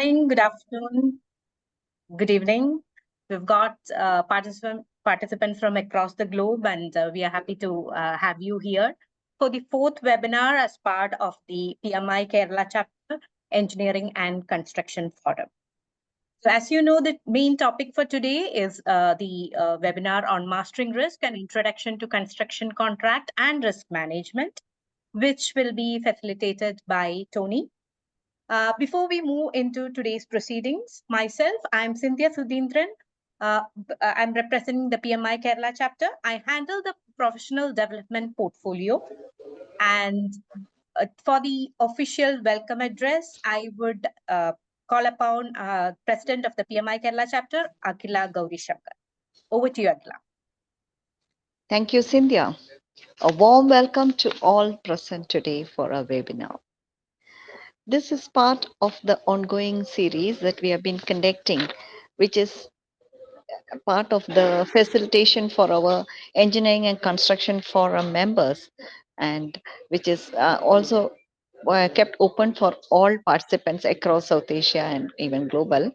morning, good afternoon, good evening. We've got participants from across the globe, and we are happy to have you here for the fourth webinar as part of the PMI Kerala chapter, Engineering and Construction Forum. So as you know, the main topic for today is the webinar on Mastering Risk and Introduction to Construction Contract and Risk Management, which will be facilitated by Tony. Before we move into today's proceedings, myself, I'm Cynthia Sudhindran. I'm representing the PMI Kerala chapter. I handle the professional development portfolio. And for the official welcome address, I would call upon President of the PMI Kerala chapter, Akhila Gauri Shankar. Over to you, Akhila. Thank you, Cynthia. A warm welcome to all present today for our webinar. This is part of the ongoing series that we have been conducting, which is a part of the facilitation for our engineering and construction forum members, and which is also kept open for all participants across South Asia and even global.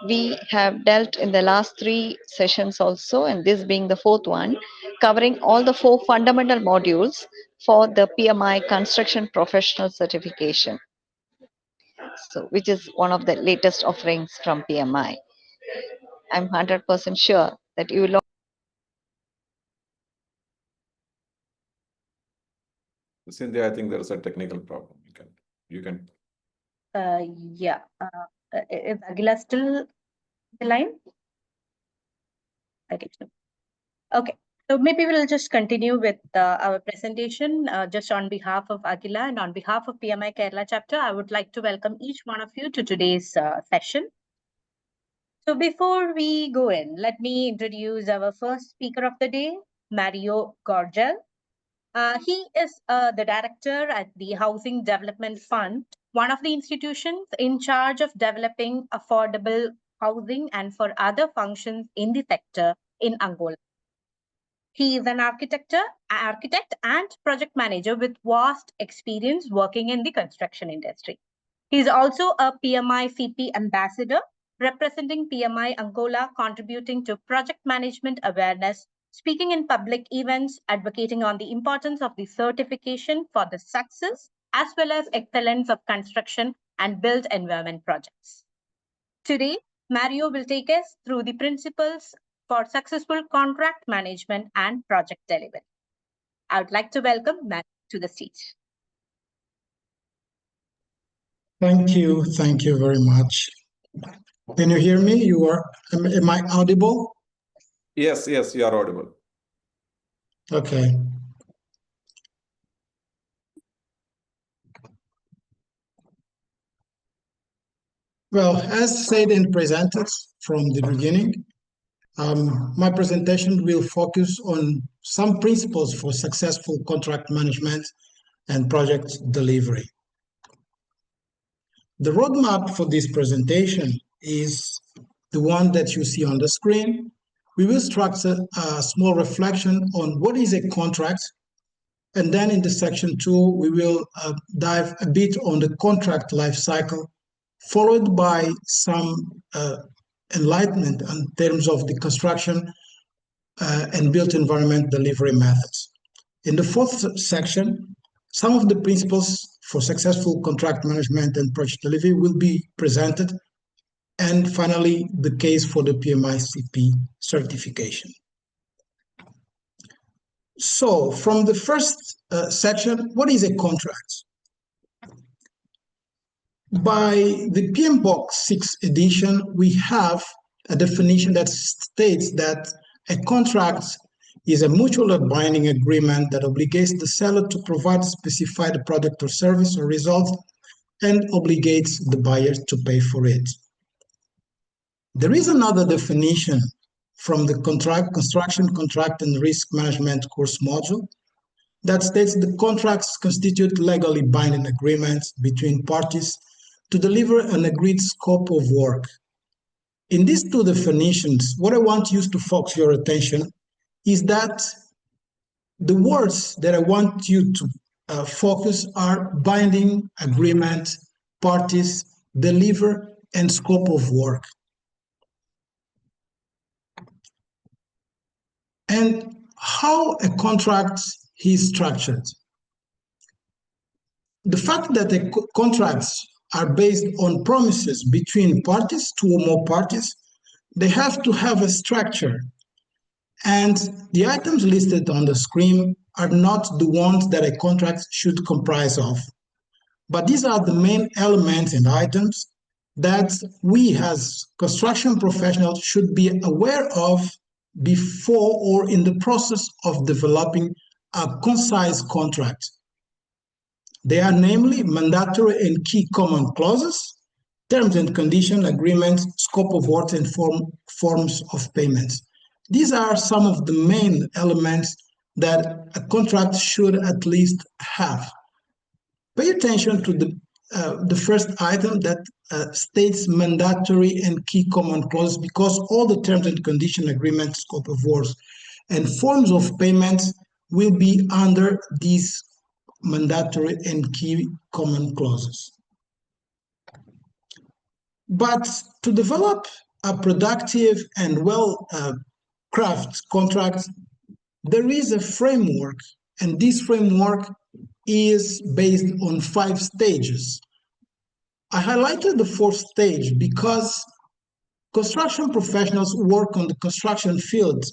We have dealt in the last 3 sessions also, and this being the 4th one, covering all the 4 fundamental modules for the PMI Construction Professional Certification. So, which is one of the latest offerings from PMI. I'm 100% sure that you will. Cynthia, I think there is a technical problem. You can. Yeah. Is Akhila still the line? Okay. So maybe we'll just continue with our presentation. Just on behalf of Akhila and on behalf of PMI Kerala chapter, I would like to welcome each one of you to today's session. So before we go in, let me introduce our first speaker of the day, Mario Gorgel. He is the director at the Housing Development Fund, one of the institutions in charge of developing affordable housing and for other functions in the sector in Angola. He is an architect and project manager with vast experience working in the construction industry. He is also a PMI CP ambassador, representing PMI Angola, contributing to project management awareness, speaking in public events, advocating on the importance of the certification for the success as well as excellence of construction and built environment projects. Today, Mario will take us through the principles for successful contract management and project delivery. I would like to welcome Mario to the stage. Thank you very much. Can you hear me? Am I audible? Yes, you are audible. Okay. Well, as said and presented from the beginning, my presentation will focus on some principles for successful contract management and project delivery. The roadmap for this presentation is the one that you see on the screen. We will structure a small reflection on what is a contract, and then in the section 2, we will dive a bit on the contract life cycle, followed by some enlightenment in terms of the construction and built environment delivery methods. In the 4th section, some of the principles for successful contract management and project delivery will be presented, and finally, the case for the PMI-CP certification. So, from the first section, what is a contract? By the PMBOK 6th edition, we have a definition that states that a contract is a mutually binding agreement that obligates the seller to provide a specified product or service or result and obligates the buyer to pay for it. There is another definition from the construction contract and risk management course module that states the contracts constitute legally binding agreements between parties to deliver an agreed scope of work. In these 2 definitions, what I want you to focus your attention is that the words that I want you to focus are binding, agreement, parties, deliver, and scope of work. And how a contract is structured. The fact that the contracts are based on promises between parties, two or more parties, they have to have a structure. And the items listed on the screen are not the ones that a contract should comprise of. But these are the main elements and items that we as construction professionals should be aware of before or in the process of developing a concise contract. They are namely mandatory and key common clauses, terms and condition agreements, scope of work, and forms of payments. These are some of the main elements that a contract should at least have. Pay attention to the first item that states mandatory and key common clauses, because all the terms and condition agreements, scope of works, and forms of payments will be under these mandatory and key common clauses. But to develop a productive and well-crafted contract, there is a framework, and this framework is based on 5 stages. I highlighted the 4th stage because construction professionals who work on the construction field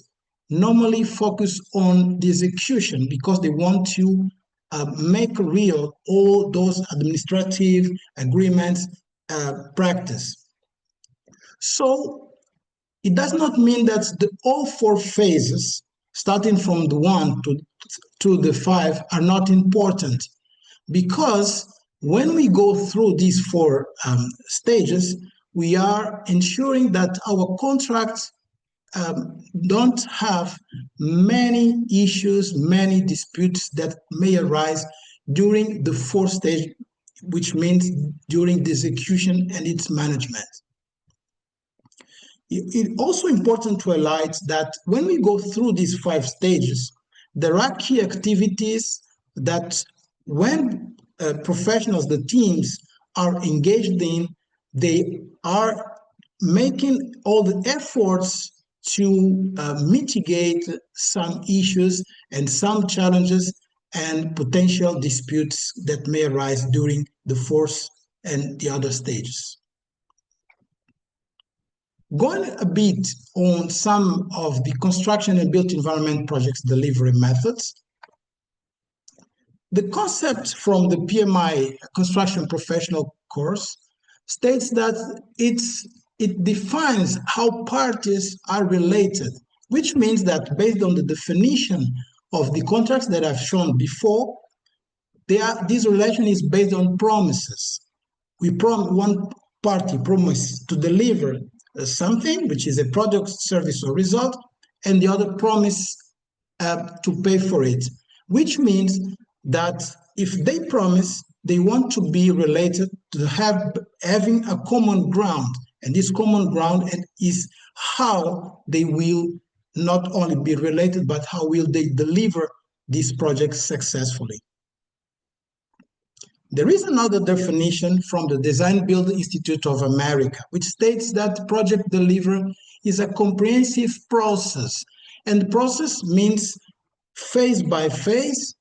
normally focus on the execution because they want to make real all those administrative agreements practice. So it does not mean that all 4 phases, starting from the 1 to the 5, are not important, because when we go through these 4 stages, we are ensuring that our contracts don't have many issues, many disputes that may arise during the 4th stage, which means during the execution and its management. It's also important to highlight that when we go through these 5 stages, there are key activities that when professionals, the teams, are engaged in, they are making all the efforts to mitigate some issues and some challenges and potential disputes that may arise during the 4th and the other stages. Going a bit on some of the construction and built environment projects delivery methods, the concept from the PMI construction professional course states that it defines how parties are related, which means that based on the definition of the contracts that I've shown before, this relation is based on promises. One party promises to deliver something, which is a product, service, or result, and the other promise to pay for it, which means that if they promise, they want to be related to having a common ground, and this common ground is how they will not only be related, but how will they deliver these projects successfully. There is another definition from the Design Build Institute of America, which states that project delivery is a comprehensive process, and the process means phase by phase.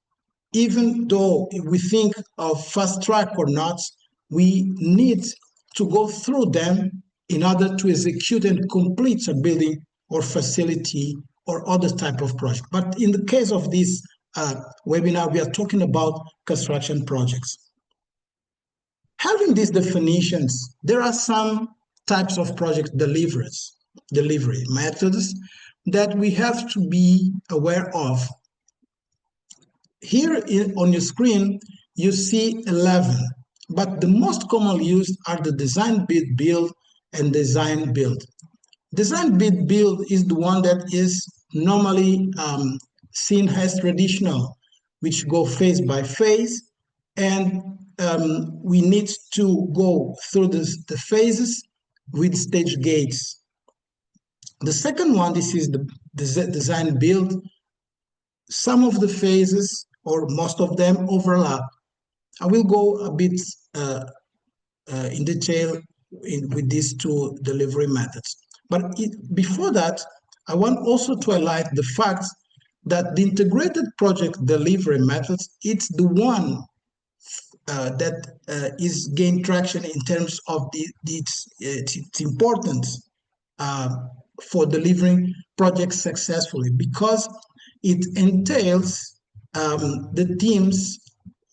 Even though we think of fast track or not, we need to go through them in order to execute and complete a building or facility or other type of project. But in the case of this webinar, we are talking about construction projects. Having these definitions, there are some types of project delivery methods that we have to be aware of. Here on your screen, you see 11, but the most commonly used are the design, bid, build, and design, build. Design, bid, build is the one that is normally seen as traditional, which go phase by phase, and we need to go through the phases with stage gates. The second one, this is the design, build. Some of the phases, or most of them, overlap. I will go a bit in detail with these two delivery methods. But before that, I want also to highlight the fact that the integrated project delivery methods, it's the one that is gained traction in terms of its importance for delivering projects successfully, because it entails the teams.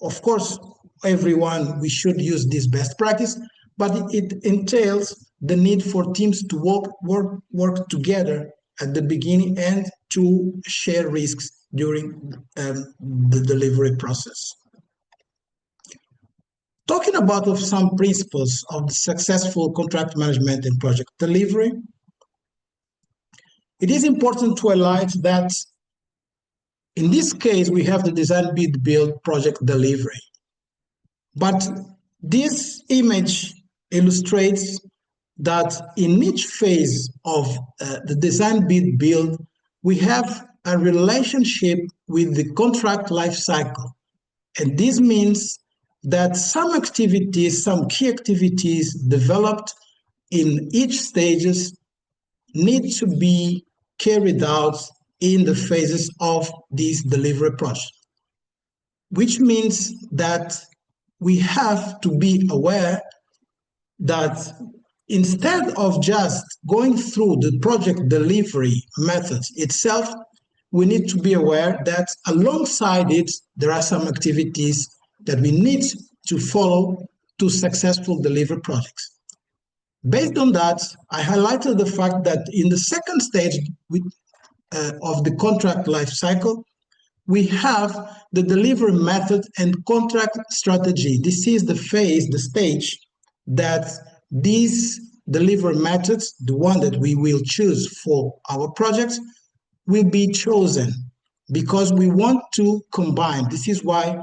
Of course, everyone, we should use this best practice, but it entails the need for teams to work together at the beginning and to share risks during the delivery process. Talking about some principles of the successful contract management and project delivery, it is important to highlight that in this case, we have the design, bid, build project delivery. But this image illustrates that in each phase of the design, bid, build, we have a relationship with the contract life cycle. And this means that some activities, some key activities developed in each stages need to be carried out in the phases of this delivery process, which means that we have to be aware that instead of just going through the project delivery methods itself, we need to be aware that alongside it, there are some activities that we need to follow to successful deliver projects. Based on that, I highlighted the fact that in the second stage of the contract life cycle, we have the delivery method and contract strategy. This is the phase, the stage that these delivery methods, the one that we will choose for our projects, will be chosen because we want to combine. This is why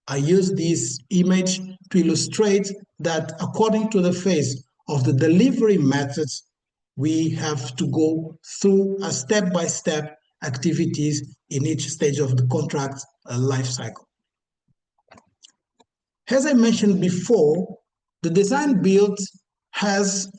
I use this image to illustrate that according to the phase of the delivery methods, we have to go through a step-by-step activities in each stage of the contract life cycle. As I mentioned before, the design build has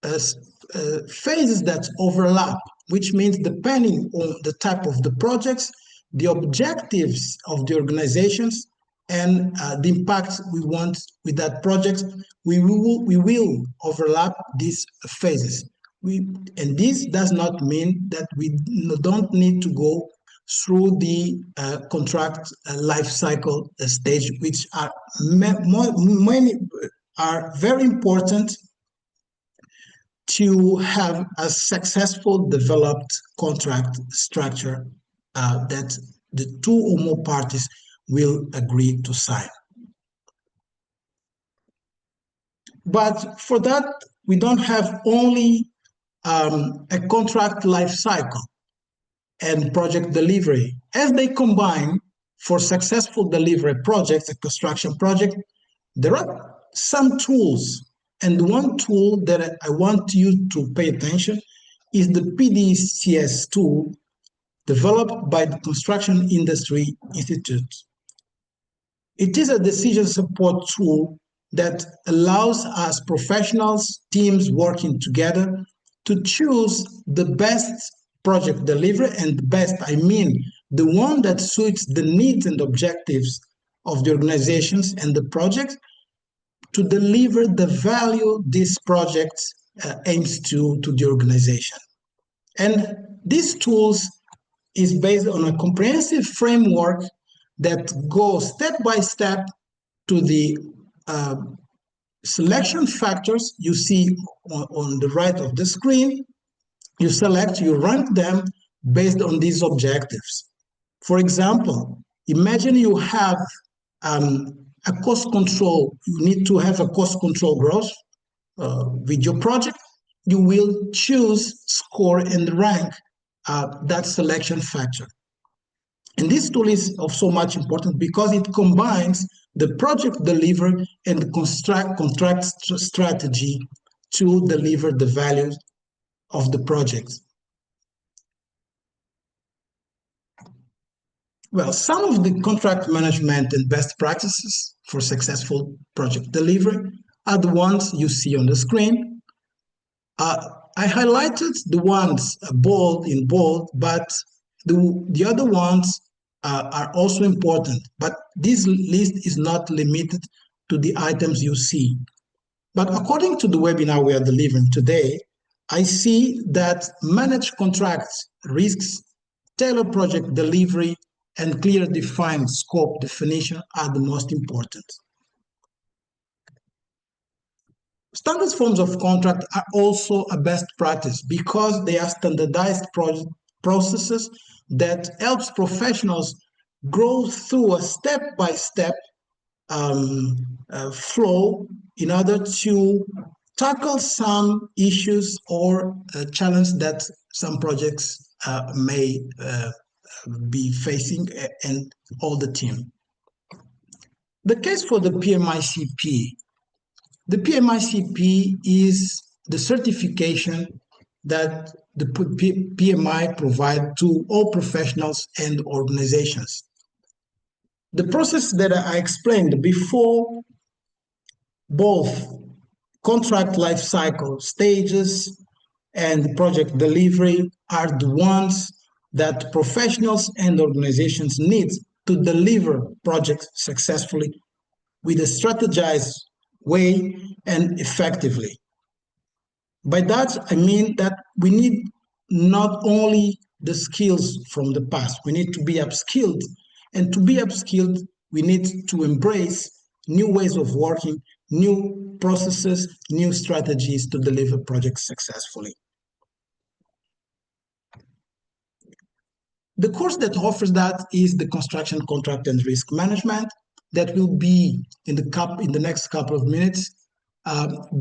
phases that overlap, which means depending on the type of the projects, the objectives of the organizations, and the impact we want with that project, we will overlap these phases. And this does not mean that we don't need to go through the contract life cycle stage, which are many are very important to have a successful developed contract structure that the two or more parties will agree to sign. But for that, we don't have only a contract life cycle and project delivery. As they combine for successful delivery projects, a construction project, there are some tools. And one tool that I want you to pay attention is the PDCS tool developed by the Construction Industry Institute. It is a decision support tool that allows us professionals, teams working together to choose the best project delivery, and the best, I mean, the one that suits the needs and objectives of the organizations and the project to deliver the value this project aims to the organization. And these tools is based on a comprehensive framework that goes step by step to the selection factors you see on the right of the screen. You select, you rank them based on these objectives. For example, imagine you have a cost control. You need to have a cost control growth with your project. You will choose, score, and rank that selection factor. And this tool is of so much important because it combines the project delivery and the contract strategy to deliver the values of the project. Well, some of the contract management and best practices for successful project delivery are the ones you see on the screen. I highlighted the ones in bold, but the other ones are also important. But this list is not limited to the items you see. But according to the webinar we are delivering today, I see that managed contracts, risks, tailored project delivery, and clear defined scope definition are the most important. Standard forms of contract are also a best practice because they are standardized processes that helps professionals grow through a step-by-step flow in order to tackle some issues or challenge that some projects may be facing and all the team. The case for the PMICP. The PMICP is the certification that the PMI provide to all professionals and organizations. The process that I explained before, both contract life cycle stages and project delivery, are the ones that professionals and organizations need to deliver projects successfully with a strategized way and effectively. By that, I mean that we need not only the skills from the past, we need to be upskilled. And to be upskilled, we need to embrace new ways of working, new processes, new strategies to deliver projects successfully. The course that offers that is the Construction Contract and Risk Management that will be in the next couple of minutes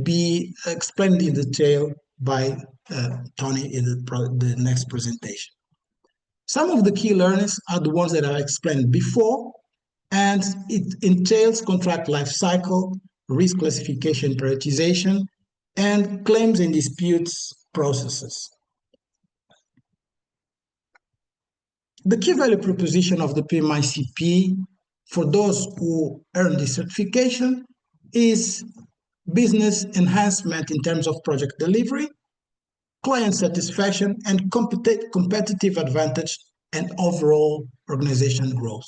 be explained in detail by Tony in the next presentation. Some of the key learnings are the ones that I explained before, and it entails contract life cycle, risk classification prioritization, and claims and disputes processes. The key value proposition of the PMICP for those who earn this certification is business enhancement in terms of project delivery, client satisfaction, and competitive advantage and overall organization growth.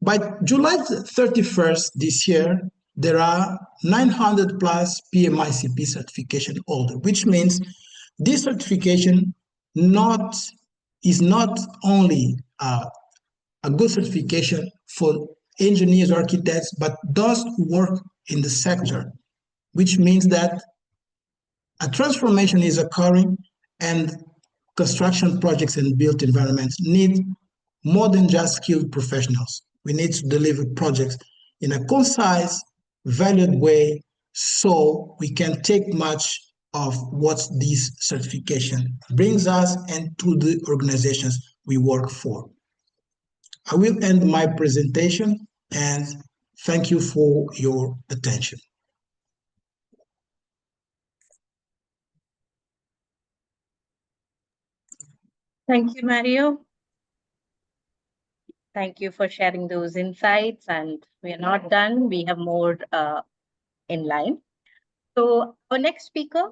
By July 31st this year, there are 900 plus PMICP certification holders, which means this certification is not only a good certification for engineers or architects, but those who work in the sector, which means that a transformation is occurring and construction projects and built environments need more than just skilled professionals. We need to deliver projects in a concise, valued way so we can take much of what this certification brings us and to the organizations we work for. I will end my presentation and thank you for your attention. Thank you, Mario. Thank you for sharing those insights. And we are not done. We have more in line. So our next speaker,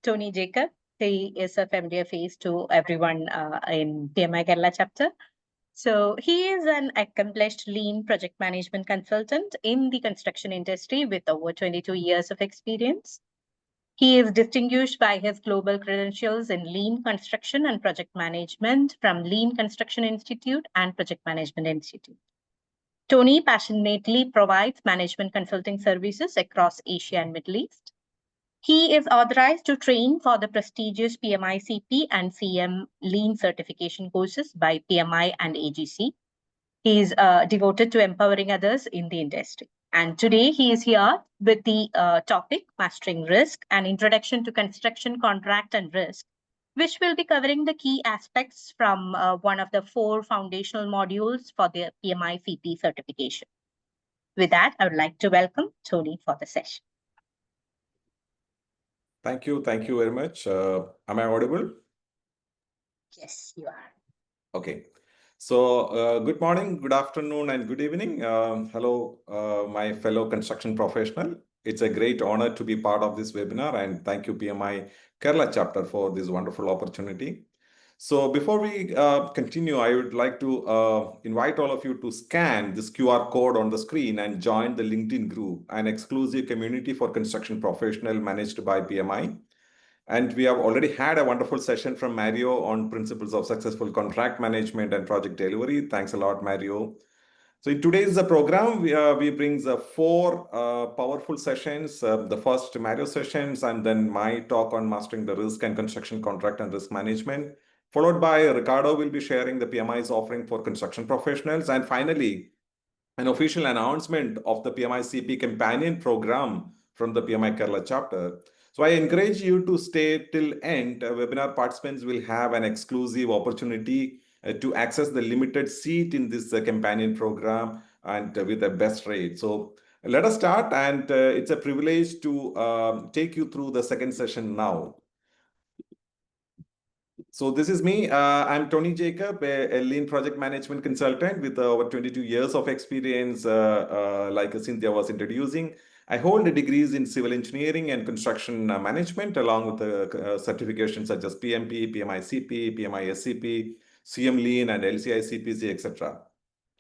Tony Jacob, he is a familiar face to everyone in PMI Kerala chapter. So he is an accomplished lean project management consultant in the construction industry with over 22 years of experience. He is distinguished by his global credentials in lean construction and project management from Lean Construction Institute and Project Management Institute. Tony passionately provides management consulting services across Asia and Middle East. He is authorized to train for the prestigious PMICP and CM Lean certification courses by PMI and AGC. He is devoted to empowering others in the industry. And today he is here with the topic Mastering Risk, an introduction to construction contract and risk, which will be covering the key aspects from one of the 4 foundational modules for the PMICP certification. With that, I would like to welcome Tony for the session. Thank you very much. Am I audible? Yes, you are. Okay. Good morning, good afternoon, and good evening. Hello, my fellow construction professional. It's a great honor to be part of this webinar, and thank you, PMI Kerala chapter, for this wonderful opportunity. So before we continue, I would like to invite all of you to scan this QR code on the screen and join the LinkedIn group, an exclusive community for construction professional managed by PMI. And we have already had a wonderful session from Mario on principles of successful contract management and project delivery. Thanks a lot, Mario. So in today's program, we bring four powerful sessions. The first Mario sessions, and then my talk on mastering the risk and construction contract and risk management, followed by Ricardo will be sharing the PMI's offering for construction professionals. And finally, an official announcement of the PMI CP companion program from the PMI Kerala chapter. So I encourage you to stay till end. Webinar participants will have an exclusive opportunity to access the limited seat in this companion program and with the best rate. So let us start, and it's a privilege to take you through the second session now. So this is me. I'm Tony Jacob, a lean project management consultant with over 22 years of experience, like Cynthia was introducing. I hold degrees in civil engineering and construction management, along with certifications such as PMP, PMICP, PMISCP, CM Lean, and LCI CPC, etc.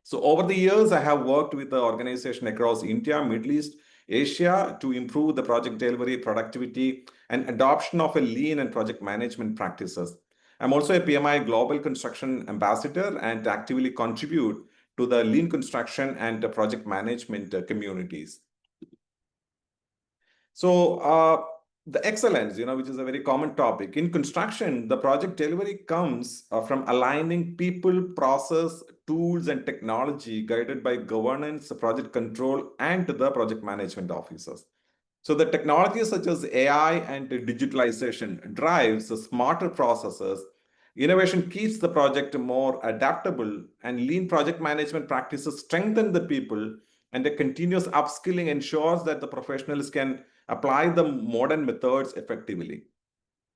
So over the years, I have worked with the organization across India, Middle East, Asia to improve the project delivery, productivity, and adoption of a lean and project management practices. I'm also a PMI Global Construction Ambassador and actively contribute to the lean construction and project management communities. So the excellence, which is a very common topic. In construction, the project delivery comes from aligning people, process, tools, and technology guided by governance, project control, and the project management officers. So the technologies such as AI and digitalization drives smarter processes. Innovation keeps the project more adaptable, and lean project management practices strengthen the people, and a continuous upskilling ensures that the professionals can apply the modern methods effectively.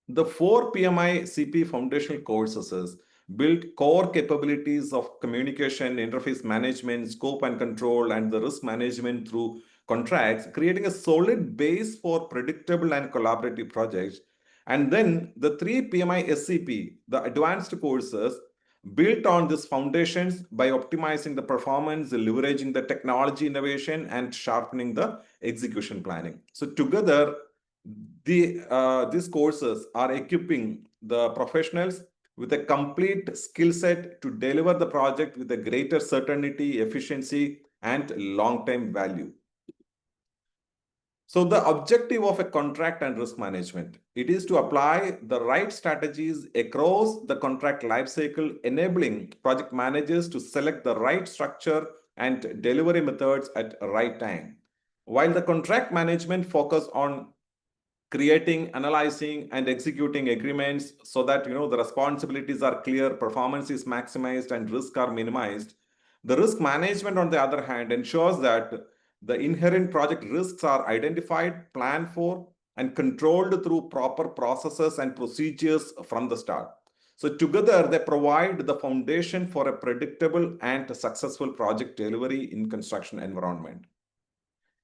The four PMI CP foundational courses build core capabilities of communication, interface management, scope and control, and the risk management through contracts, creating a solid base for predictable and collaborative projects. And then the three PMI SCP, the advanced courses, built on these foundations by optimizing the performance, leveraging the technology innovation, and sharpening the execution planning. So together, these courses are equipping the professionals with a complete skill set to deliver the project with a greater certainty, efficiency, and long-term value. So the objective of a contract and risk management, it is to apply the right strategies across the contract lifecycle, enabling project managers to select the right structure and delivery methods at the right time. While the contract management focus on creating, analyzing, and executing agreements so that the responsibilities are clear, performance is maximized, and risk are minimized. The risk management, on the other hand, ensures that the inherent project risks are identified, planned for, and controlled through proper processes and procedures from the start. So together, they provide the foundation for a predictable and successful project delivery in construction environment.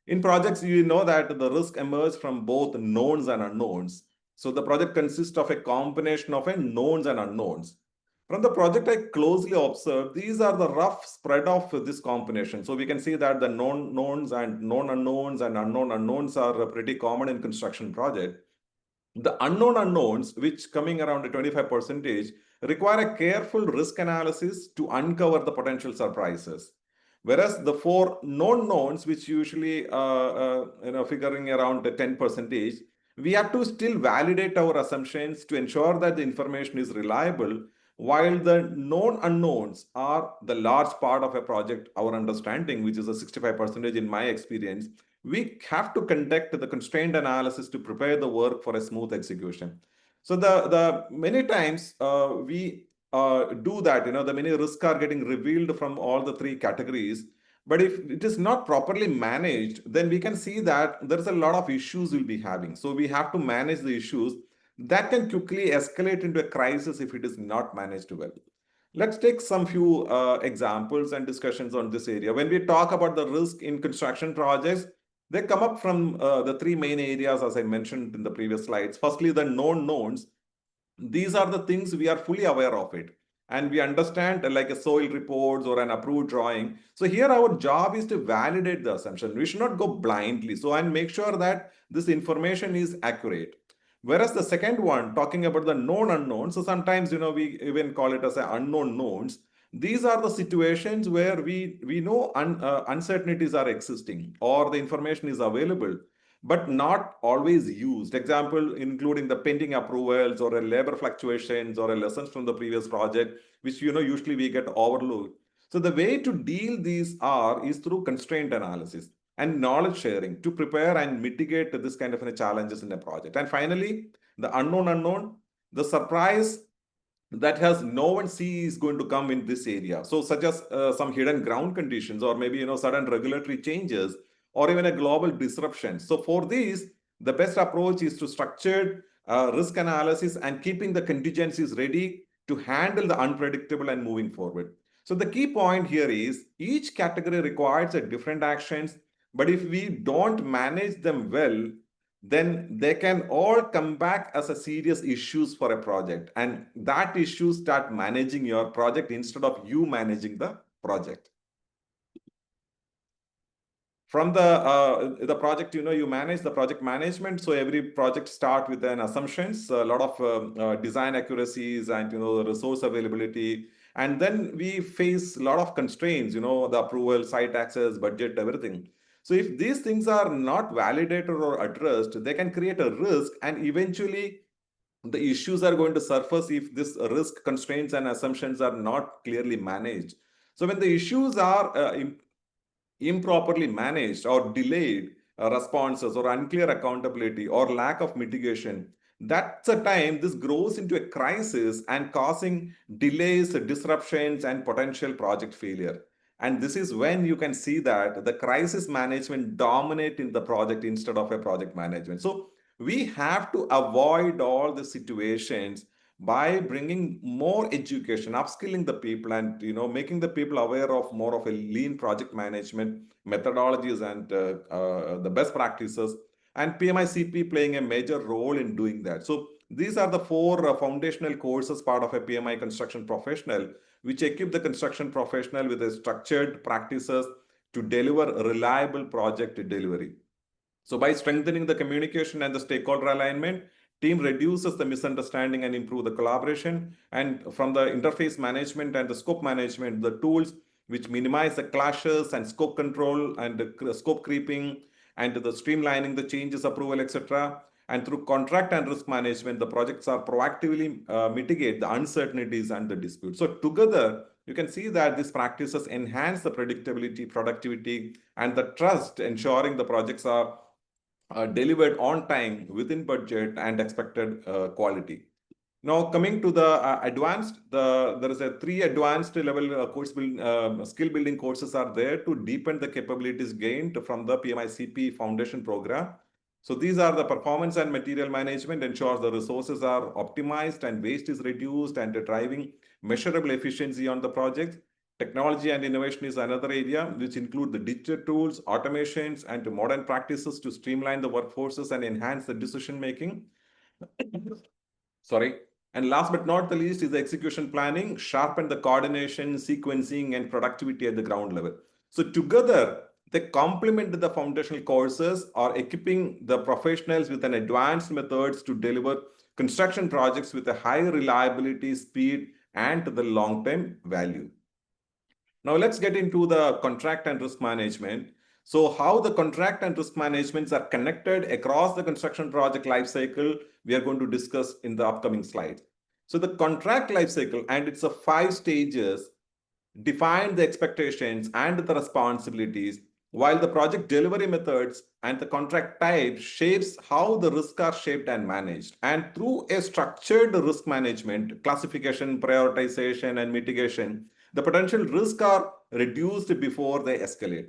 In projects, you know that the risk emerges from both knowns and unknowns. So the project consists of a combination of knowns and unknowns. From the project I closely observed, these are the rough spread of this combination. So we can see that the known knowns and known unknowns and unknown unknowns are pretty common in construction project. The unknown unknowns, which coming around 25%, require a careful risk analysis to uncover the potential surprises. Whereas the four known knowns, which usually figuring around 10%, we have to still validate our assumptions to ensure that the information is reliable, while the known unknowns are the large part of a project, our understanding, which is a 65% in my experience. We have to conduct the constrained analysis to prepare the work for a smooth execution. So the many times we do that, the many risks are getting revealed from all the three categories. But if it is not properly managed, then we can see that there's a lot of issues we'll be having. So we have to manage the issues that can quickly escalate into a crisis if it is not managed well. Let's take some few examples and discussions on this area. When we talk about the risk in construction projects, they come up from the three main areas, as I mentioned in the previous slides. Firstly, the known knowns. These are the things we are fully aware of it. And we understand like a soil reports or an approved drawing. So here our job is to validate the assumption. We should not go blindly. So and make sure that this information is accurate. Whereas the second one, talking about the known unknowns, so sometimes we even call it as a unknown knowns. These are the situations where we know uncertainties are existing or the information is available, but not always used. Example, including the pending approvals or a labor fluctuations or a lessons from the previous project, which usually we get overlooked. So the way to deal these is through constraint analysis and knowledge sharing to prepare and mitigate this kind of challenges in a project. And finally, the unknown, the surprise that has no one see is going to come in this area. So such as some hidden ground conditions or maybe sudden regulatory changes or even a global disruption. So for these, the best approach is to structured risk analysis and keeping the contingencies ready to handle the unpredictable and moving forward. So the key point here is each category requires a different actions, but if we don't manage them well, then they can all come back as a serious issues for a project, and that issue start managing your project instead of you managing the project. From the project, you manage the project management. So every project start with an assumptions, a lot of design accuracies and the resource availability, and then we face a lot of constraints, the approval, site access, budget, everything. So if these things are not validated or addressed, they can create a risk, and eventually the issues are going to surface if this risk, constraints, and assumptions are not clearly managed. So when the issues are improperly managed or delayed responses or unclear accountability or lack of mitigation, that's a time this grows into a crisis and causing delays, disruptions, and potential project failure. And this is when you can see that the crisis management dominate in the project instead of a project management. So we have to avoid all the situations by bringing more education, upskilling the people, and making the people aware of more of a lean project management methodologies and the best practices, and PMICP playing a major role in doing that. So these are the four foundational courses part of a PMI construction professional, which equip the construction professional with a structured practices to deliver reliable project delivery. So by strengthening the communication and the stakeholder alignment, team reduces the misunderstanding and improve the collaboration. And from the interface management and the scope management, the tools which minimize the clashes and scope control and the scope creeping and the streamlining the changes, approval, etc. And through contract and risk management, the projects are proactively mitigate the uncertainties and the disputes. So together, you can see that these practices enhance the predictability, productivity, and the trust, ensuring the projects are delivered on time, within budget, and expected quality. Now, coming to the there is a 3 advanced level skill building courses are there to deepen the capabilities gained from the PMICP Foundation program. So these are the performance and material management, ensures the resources are optimized and waste is reduced and driving measurable efficiency on the project. Technology and innovation is another area, which include the digital tools, automations, and modern practices to streamline the workforces and enhance the decision making. Sorry. And last but not the least is the execution planning, sharpen the coordination, sequencing, and productivity at the ground level. So together, they complement the foundational courses or equipping the professionals with an advanced methods to deliver construction projects with a high reliability, speed, and the long-term value. Now let's get into the contract and risk management. So how the contract and risk managements are connected across the construction project lifecycle, we are going to discuss in the upcoming slides. So the contract lifecycle and its 5 stages define the expectations and the responsibilities, while the project delivery methods and the contract type shapes how the risks are shaped and managed. And through a structured risk management, classification, prioritization, and mitigation, the potential risks are reduced before they escalate.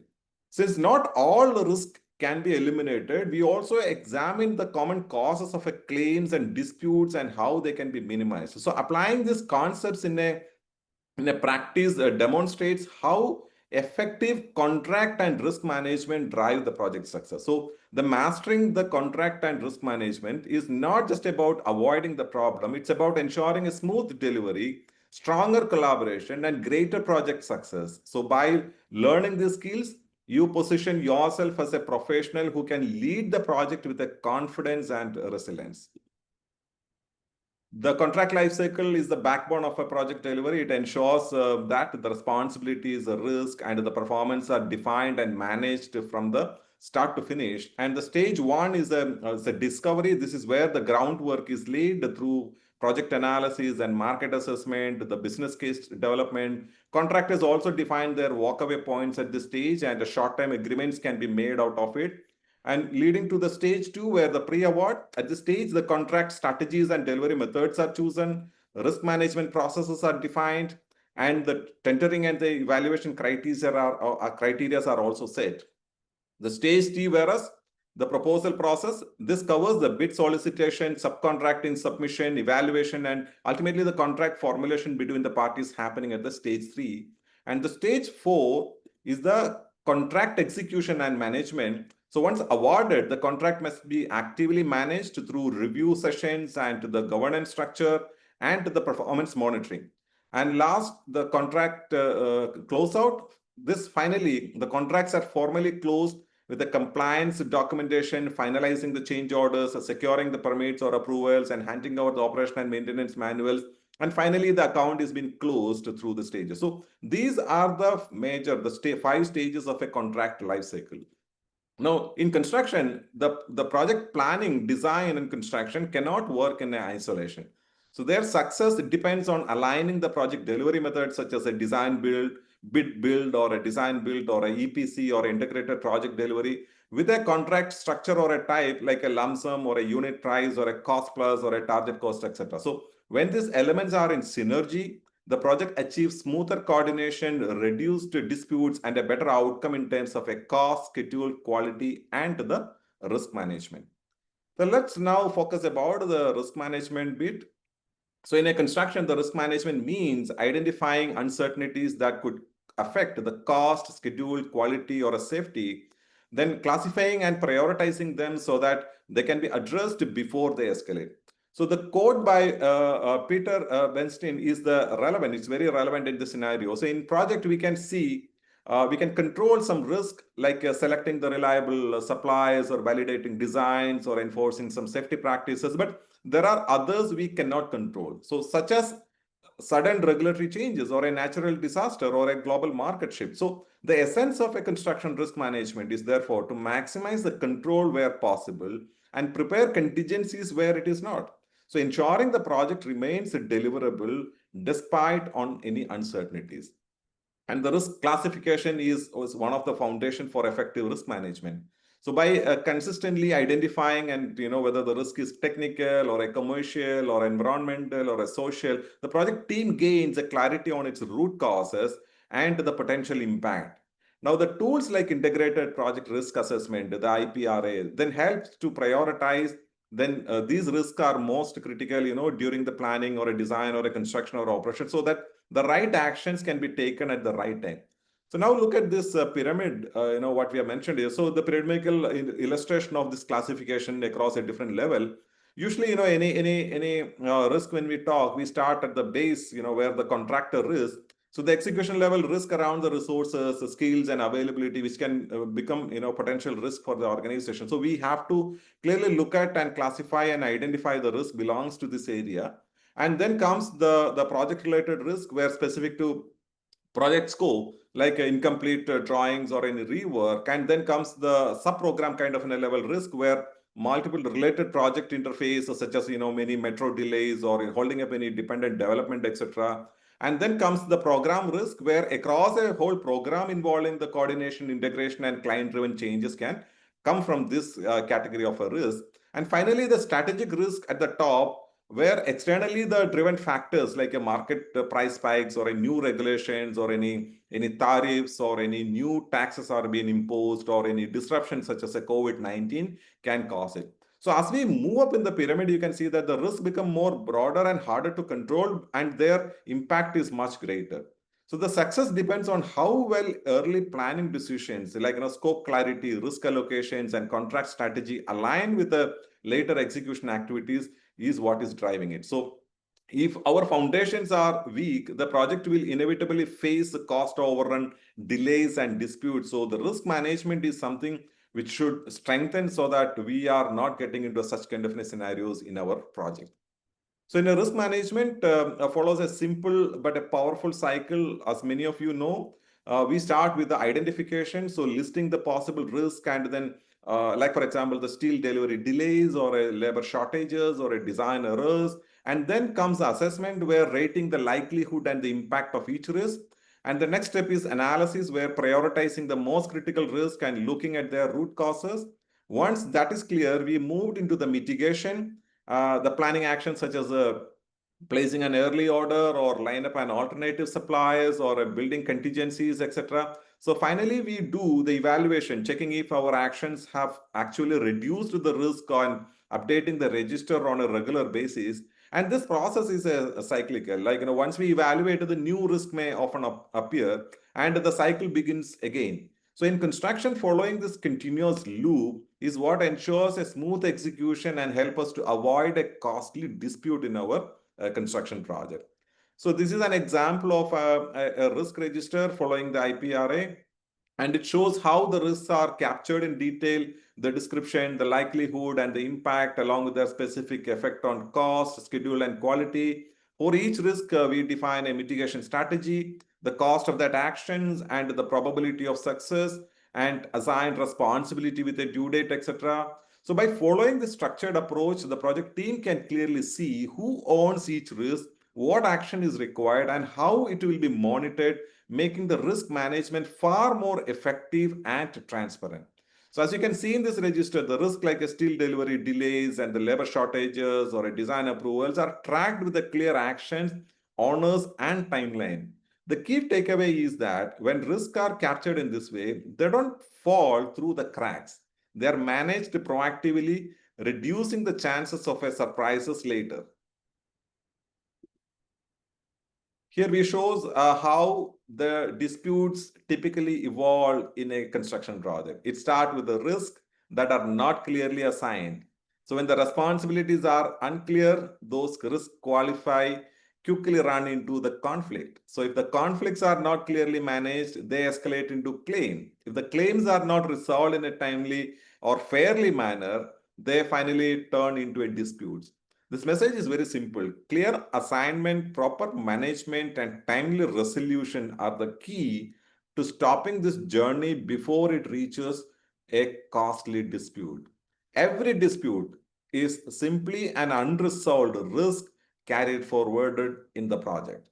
Since not all the risk can be eliminated, we also examine the common causes of claims and disputes and how they can be minimized. So applying these concepts in a in a practice demonstrates how effective contract and risk management drive the project success. So the mastering the contract and risk management is not just about avoiding the problem, it's about ensuring a smooth delivery, stronger collaboration, and greater project success. So by learning these skills, you position yourself as a professional who can lead the project with a confidence and resilience. The contract lifecycle is the backbone of a project delivery. It ensures that the responsibilities, the risk, and the performance are defined and managed from the start to finish. And the stage one is a discovery. This is where the groundwork is laid through project analysis and market assessment, the business case development. Contractors also define their walkaway points at this stage, and the short-term agreements can be made out of it, and leading to the stage two, where the pre-award. At this stage, the contract strategies and delivery methods are chosen, risk management processes are defined, and the tendering and the evaluation criteria are also set. The stage three, whereas the proposal process, this covers the bid solicitation, subcontracting, submission, evaluation, and ultimately the contract formulation between the parties happening at the stage three. And the stage four is the contract execution and management. So once awarded, the contract must be actively managed through review sessions and the governance structure and the performance monitoring. And last, the contract closeout. This finally, the contracts are formally closed with the compliance documentation, finalizing the change orders, securing the permits or approvals, and handing out the operation and maintenance manuals. And finally, the account is being closed through the stages. So these are the major, five stages of a contract life cycle. Now, in construction, the project planning, design, and construction cannot work in isolation. So their success depends on aligning the project delivery methods such as a design build, bid build, or a design build, or a EPC, or integrated project delivery with a contract structure or a type like a lump sum or a unit price or a cost plus or a target cost, etc. So when these elements are in synergy, the project achieves smoother coordination, reduced disputes, and a better outcome in terms of a cost, schedule, quality, and the risk management. So let's now focus about the risk management bit. So in a construction, the risk management means identifying uncertainties that could affect the cost, schedule, quality, or a safety, then classifying and prioritizing them so that they can be addressed before they escalate. So the quote by Peter Bernstein is the relevant. It's very relevant in this scenario. So in project, we can see we can control some risk like selecting the reliable suppliers or validating designs or enforcing some safety practices. But there are others we cannot control. So such as sudden regulatory changes or a natural disaster or a global market shift. So the essence of a construction risk management is therefore to maximize the control where possible and prepare contingencies where it is not. So ensuring the project remains deliverable despite on any uncertainties. And the risk classification is one of the foundation for effective risk management. So by consistently identifying and whether the risk is technical or a commercial or environmental or a social, the project team gains a clarity on its root causes and the potential impact. Now the tools like integrated project risk assessment, the IPRA, then helps to prioritize then these risks are most critical during the planning or a design or a construction or operation, so that the right actions can be taken at the right time. So now look at this pyramid, what we have mentioned here. So the pyramidal illustration of this classification across a different level. Usually, any risk when we talk, we start at the base, where the contractor is. So the execution level risk around the resources, the skills, and availability, which can become, potential risk for the organization. So we have to clearly look at and classify and identify the risk belongs to this area. And then comes the project related risk, where specific to project scope, like incomplete drawings or any rework. And then comes the sub-program kind of a level risk, where multiple related project interface, such as many metro delays or holding up any dependent development, etc. And then comes the program risk, where across a whole program involving the coordination, integration, and client-driven changes can come from this category of a risk. And finally, the strategic risk at the top, where externally the driven factors like a market price spikes or a new regulations or any tariffs or any new taxes are being imposed or any disruption such as a COVID-19 can cause it. So as we move up in the pyramid, you can see that the risks become more broader and harder to control, and their impact is much greater. So the success depends on how well early planning decisions like scope clarity, risk allocations, and contract strategy align with the later execution activities is what is driving it. So if our foundations are weak, the project will inevitably face the cost overrun, delays, and disputes. So the risk management is something which should strengthen so that we are not getting into such kind of scenarios in our project. So in a risk management follows a simple but a powerful cycle. As many of you know, we start with the identification, so listing the possible risk, and then like for example, the steel delivery delays or a labor shortages or a design errors. And then comes the assessment where rating the likelihood and the impact of each risk. And the next step is analysis where prioritizing the most critical risk and looking at their root causes. Once that is clear, we moved into the mitigation, the planning actions such as placing an early order or line up an alternative suppliers or building contingencies, etc. So finally, we do the evaluation, checking if our actions have actually reduced the risk on updating the register on a regular basis. And this process is a cyclical. Like once we evaluate, the new risk may often appear, and the cycle begins again. So in construction, following this continuous loop is what ensures a smooth execution and help us to avoid a costly dispute in our construction project. So this is an example of a risk register following the IPRA, and it shows how the risks are captured in detail, the description, the likelihood, and the impact, along with their specific effect on cost, schedule, and quality. For each risk, we define a mitigation strategy, the cost of that actions, and the probability of success, and assign responsibility with a due date, etc. So by following this structured approach, the project team can clearly see who owns each risk, what action is required, and how it will be monitored, making the risk management far more effective and transparent. So as you can see in this register, the risk like a steel delivery delays and the labor shortages or a design approvals are tracked with the clear actions, honors, and timeline. The key takeaway is that when risks are captured in this way, they don't fall through the cracks. They are managed proactively, reducing the chances of a surprises later. Here we shows how the disputes typically evolve in a construction project. It starts with the risks that are not clearly assigned. So when the responsibilities are unclear, those risks qualify quickly run into the conflict. So if the conflicts are not clearly managed, they escalate into claim. If the claims are not resolved in a timely or fairly manner, they finally turn into a dispute. This message is very simple. Clear assignment, proper management, and timely resolution are the key to stopping this journey before it reaches a costly dispute. Every dispute is simply an unresolved risk carried forward in the project.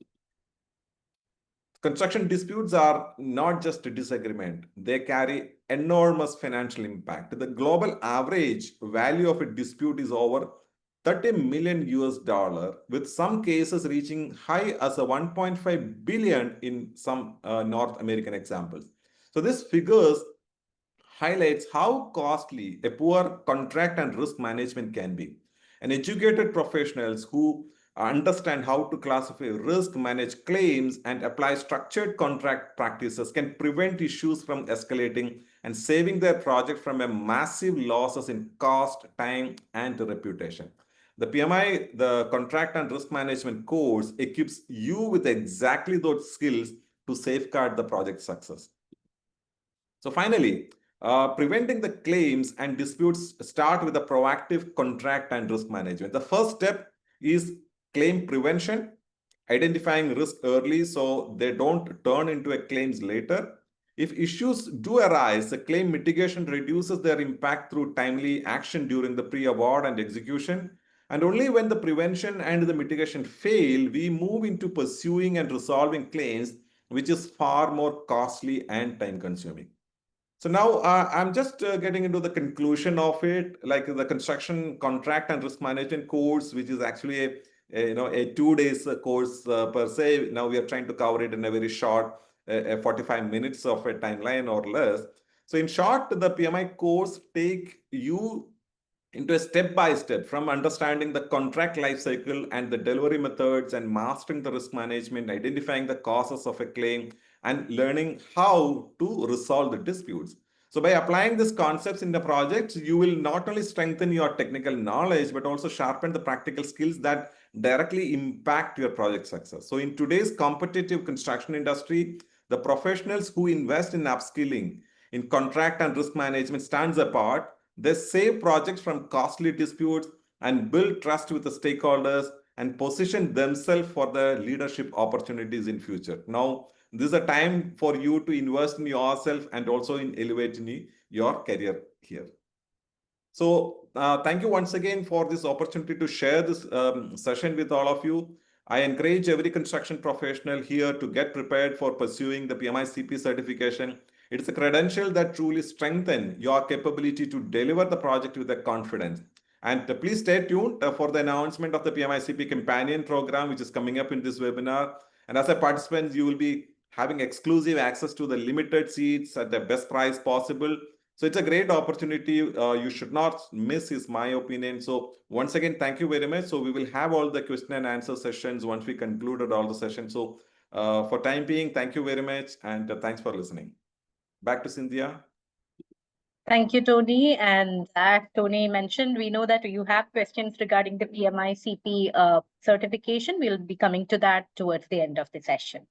Construction disputes are not just a disagreement, they carry enormous financial impact. The global average value of a dispute is over 30 million US dollar, with some cases reaching high as a 1.5 billion in some North American examples. So this figures highlights how costly a poor contract and risk management can be. And educated professionals who understand how to classify risk, manage claims, and apply structured contract practices can prevent issues from escalating and saving their project from a massive losses in cost, time, and reputation. The PMI, the Contract and Risk Management course, equips you with exactly those skills to safeguard the project success. So finally, preventing the claims and disputes start with a proactive contract and risk management. The first step is claim prevention, identifying risk early so they don't turn into a claims later. If issues do arise, the claim mitigation reduces their impact through timely action during the pre-award and execution. And only when the prevention and the mitigation fail, we move into pursuing and resolving claims, which is far more costly and time consuming. So now I'm just getting into the conclusion of it, like the construction contract and risk management course, which is actually a 2 days course per se. Now we are trying to cover it in a very short 45 minutes of a timeline or less. So in short, the PMI course take you into a step-by-step from understanding the contract life cycle and the delivery methods and mastering the risk management, identifying the causes of a claim, and learning how to resolve the disputes. So by applying these concepts in the projects, you will not only strengthen your technical knowledge, but also sharpen the practical skills that directly impact your project success. So in today's competitive construction industry, the professionals who invest in upskilling in contract and risk management stands apart. They save projects from costly disputes and build trust with the stakeholders and position themselves for the leadership opportunities in future. Now, this is a time for you to invest in yourself and also in elevating your career here. So thank you once again for this opportunity to share this session with all of you. I encourage every construction professional here to get prepared for pursuing the PMICP certification. It is a credential that truly strengthens your capability to deliver the project with a confidence. And please stay tuned for the announcement of the PMICP Companion Program, which is coming up in this webinar. And as a participant, you will be having exclusive access to the limited seats at the best price possible. So it's a great opportunity. You should not miss, is my opinion. So once again, thank you very much. So we will have all the question and answer sessions once we concluded all the sessions. So for time being, thank you very much. And thanks for listening. Back to Cynthia. Thank you, Tony. And as Tony mentioned, we know that you have questions regarding the PMICP certification. We'll be coming to that towards the end of the session.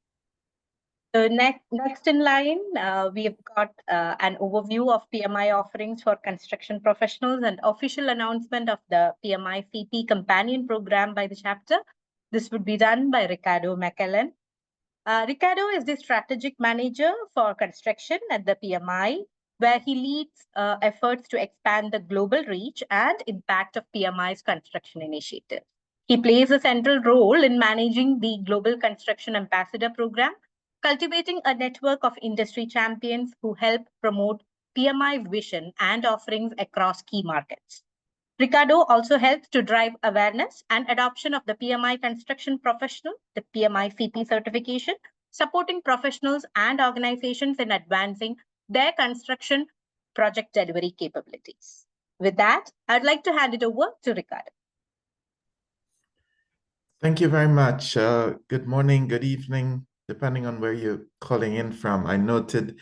So next in line, we've got an overview of PMI offerings for construction professionals and official announcement of the PMI CP companion program by the chapter. This would be done by Ricardo McKellen. Ricardo is the strategic manager for construction at the PMI, where he leads efforts to expand the global reach and impact of PMI's construction initiative. He plays a central role in managing the Global Construction Ambassador Program, cultivating a network of industry champions who help promote PMI's vision and offerings across key markets. Ricardo also helps to drive awareness and adoption of the PMI construction professional, the PMI CP certification, supporting professionals and organizations in advancing their construction project delivery capabilities. With that, I'd like to hand it over to Ricardo. Thank you very much. Good morning, good evening, depending on where you're calling in from. I noted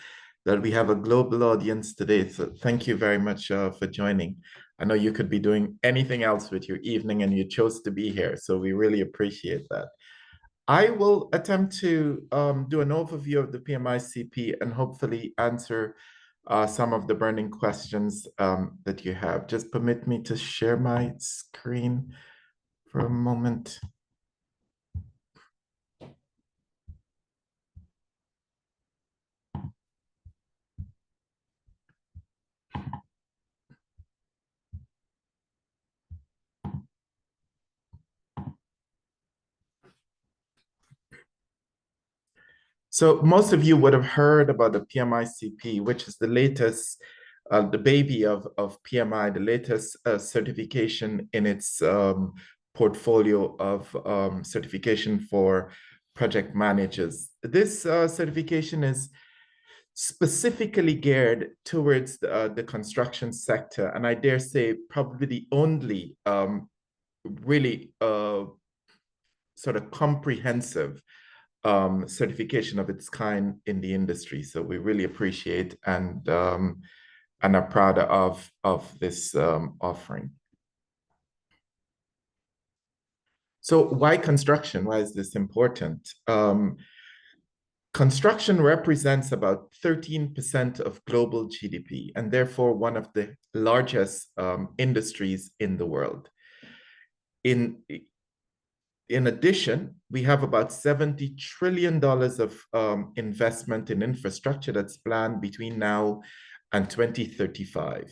that we have a global audience today, so thank you very much for joining. I know you could be doing anything else with your evening and you chose to be here, so we really appreciate that. I will attempt to do an overview of the PMICP and hopefully answer some of the burning questions that you have. Just permit me to share my screen for a moment. So most of you would have heard about the PMICP, which is the latest, the baby of PMI, the latest certification in its portfolio of certification for project managers. This certification is specifically geared towards the construction sector, and I dare say probably the only really sort of comprehensive certification of its kind in the industry. So we really appreciate and are proud of this offering. So why construction? Why is this important? Construction represents about 13% of global GDP and therefore one of the largest industries in the world. In addition, we have about $70 trillion of investment in infrastructure that's planned between now and 2035.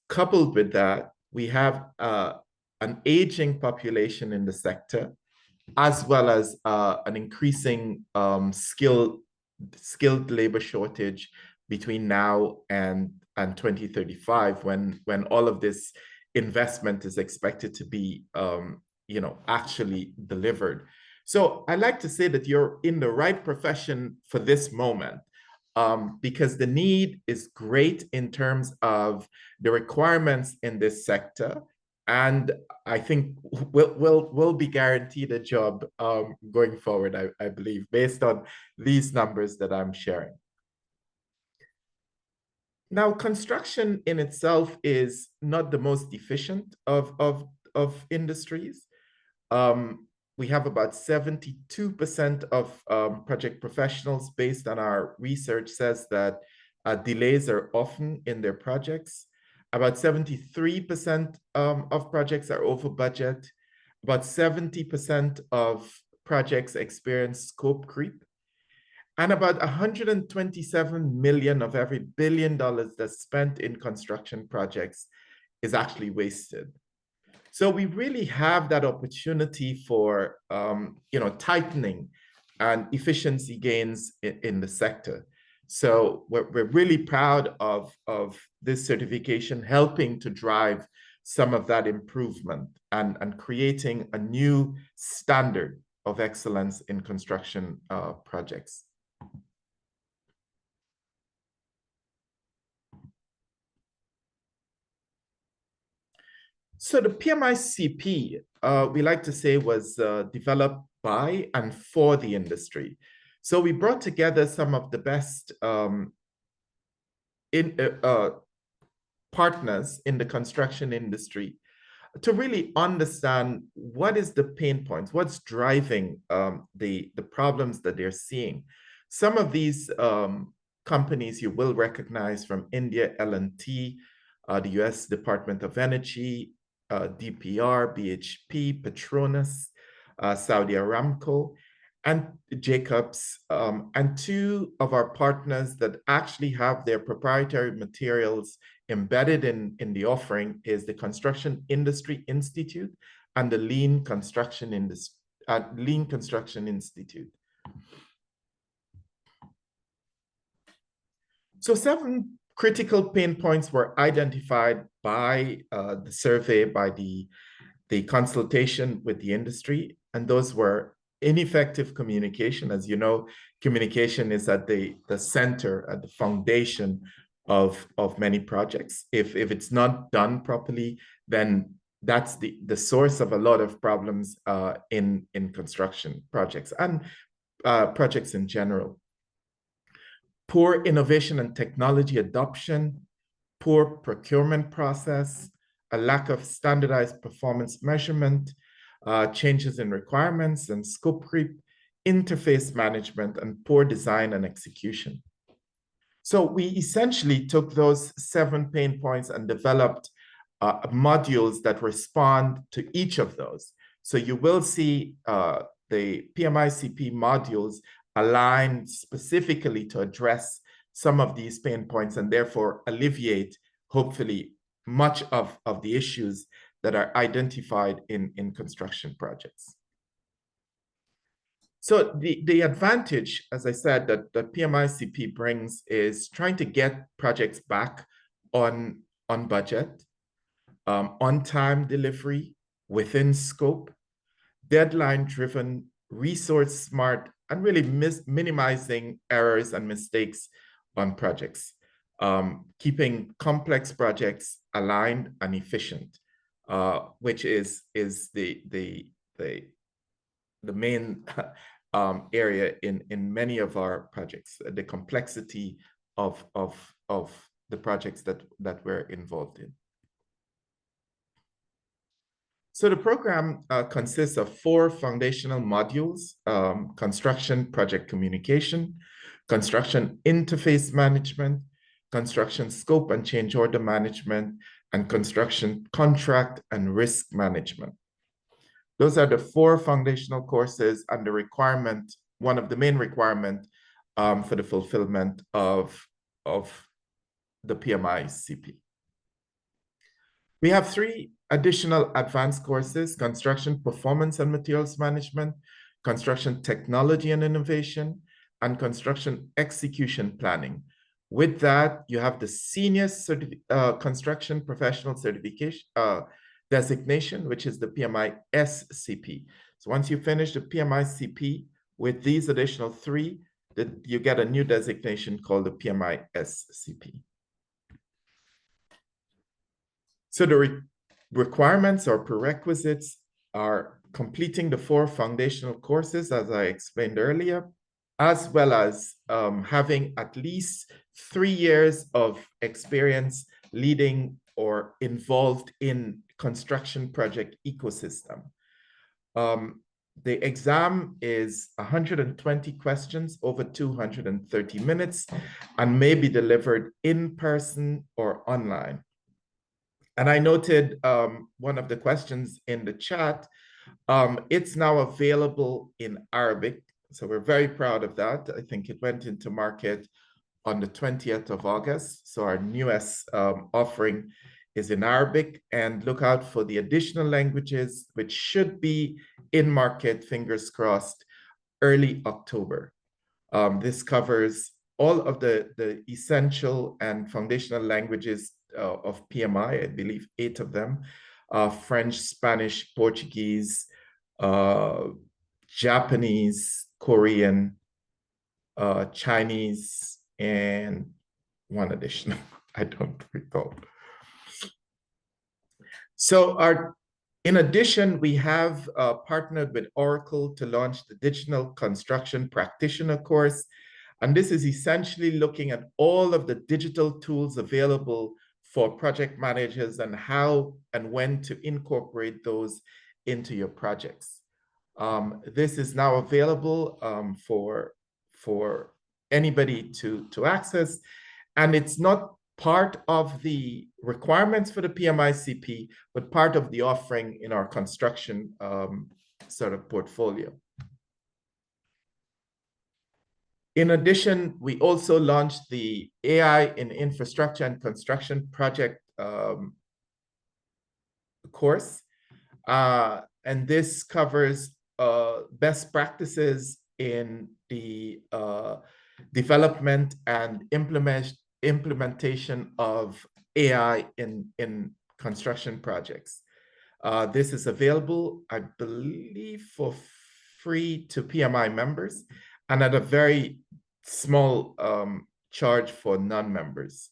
Coupled with that, we have an aging population in the sector, as well as an increasing skilled labor shortage between now and 2035, when all of this investment is expected to be actually delivered. So I like to say that you're in the right profession for this moment. because the need is great in terms of the requirements in this sector. And I think we'll be guaranteed a job going forward, I believe, based on these numbers that I'm sharing. Now, construction in itself is not the most efficient of industries. We have about 72% of project professionals, based on our research, says that delays are often in their projects. About 73% of projects are over budget. About 70% of projects experience scope creep. And about 127 million of every $1 billion that's spent in construction projects is actually wasted. So we really have that opportunity for tightening and efficiency gains in the sector. So we're really proud of this certification helping to drive some of that improvement and creating a new standard of excellence in construction projects. So the PMI-CP, we like to say, was developed by and for the industry. So we brought together some of the best partners in the construction industry to really understand what is the pain points, what's driving the problems that they're seeing. Some of these companies you will recognize from India: L&T, the US Department of Energy, DPR, BHP, Petronas, Saudi Aramco, and Jacobs, and two of our partners that actually have their proprietary materials embedded in the offering is the Construction Industry Institute and the Lean Construction Institute. So 7 critical pain points were identified by the survey, by the consultation with the industry, and those were ineffective communication. As you know, communication is at the center, at the foundation of many projects. If it's not done properly, then that's the source of a lot of problems in construction projects and projects in general. Poor innovation and technology adoption, poor procurement process, a lack of standardized performance measurement, changes in requirements and scope creep, interface management, and poor design and execution. So we essentially took those 7 pain points and developed modules that respond to each of those. So you will see the PMI-CP modules aligned specifically to address some of these pain points and therefore alleviate, hopefully, much of the issues that are identified in construction projects. So the advantage, as I said, that PMI-CP brings is trying to get projects back on budget, on-time delivery, within scope, deadline-driven, resource-smart, and really minimizing errors and mistakes on projects, keeping complex projects aligned and efficient, which is the main area in many of our projects, the complexity of the projects that we're involved in. So the program consists of 4 foundational modules: construction project communication, construction interface management, construction scope and change order management, and construction contract and risk management. Those are the 4 foundational courses and the requirement, one of the main requirements for the fulfillment of the PMI-CP. We have 3 additional advanced courses: construction performance and materials management, construction technology and innovation, and construction execution planning. With that, you have the senior construction professional certification designation, which is the PMI-SCP. So once you finish the PMI-CP with these additional 3 you get a new designation called the PMI-SCP. So the requirements or prerequisites are completing the 4 foundational courses, as I explained earlier, as well as having at least 3 years of experience leading or involved in construction project ecosystem. The exam is 120 questions over 230 minutes and may be delivered in person or online. And I noted one of the questions in the chat. It's now available in Arabic. So we're very proud of that. I think it went into market on the 20th of August. So our newest offering is in Arabic, and look out for the additional languages, which should be in market, fingers crossed, early October. This covers all of the essential and foundational languages of PMI, I believe 8 of them, French, Spanish, Portuguese, Japanese, Korean, Chinese, and one additional, I don't recall. So in addition, we have partnered with Oracle to launch the Digital Construction Practitioner course. And this is essentially looking at all of the digital tools available for project managers and how and when to incorporate those into your projects. This is now available for anybody to access, and it's not part of the requirements for the PMICP, but part of the offering in our construction sort of portfolio. In addition, we also launched the AI in Infrastructure and Construction project course. And this covers best practices in the development and implementation of AI in construction projects. This is available, I believe, for free to PMI members and at a very small charge for non-members.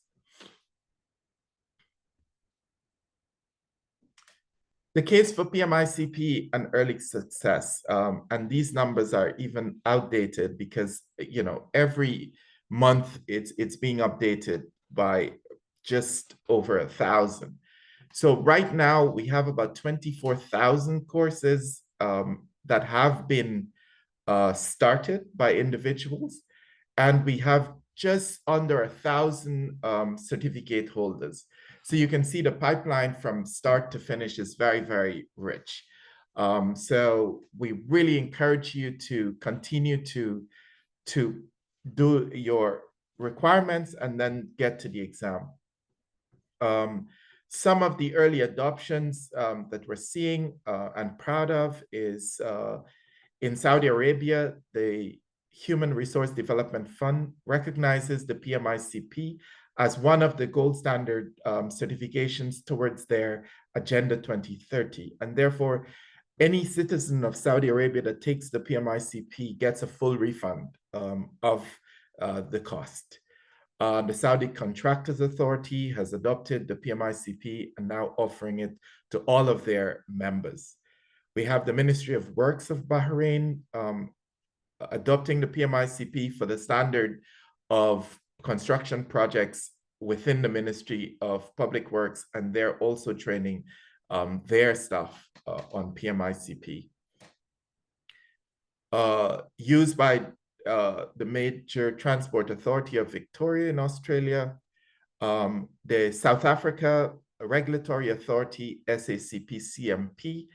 The case for PMICP and early success, and these numbers are even outdated because, you know, every month it's being updated by just over 1,000. So right now we have about 24,000 courses that have been started by individuals, and we have just under 1,000 certificate holders. So you can see the pipeline from start to finish is very, very rich. So we really encourage you to continue to do your requirements and then get to the exam. Some of the early adoptions that we're seeing and proud of is in Saudi Arabia, the Human Resource Development Fund recognizes the PMICP as one of the gold standard certifications towards their Agenda 2030. And therefore, any citizen of Saudi Arabia that takes the PMICP gets a full refund of the cost. The Saudi Contractors Authority has adopted the PMICP and now offering it to all of their members. We have the Ministry of Works of Bahrain adopting the PMICP for the standard of construction projects within the Ministry of Public Works, and they're also training their staff on PMICP. Used by the Major Transport Authority of Victoria in Australia, the South Africa Regulatory Authority, SACP CMP,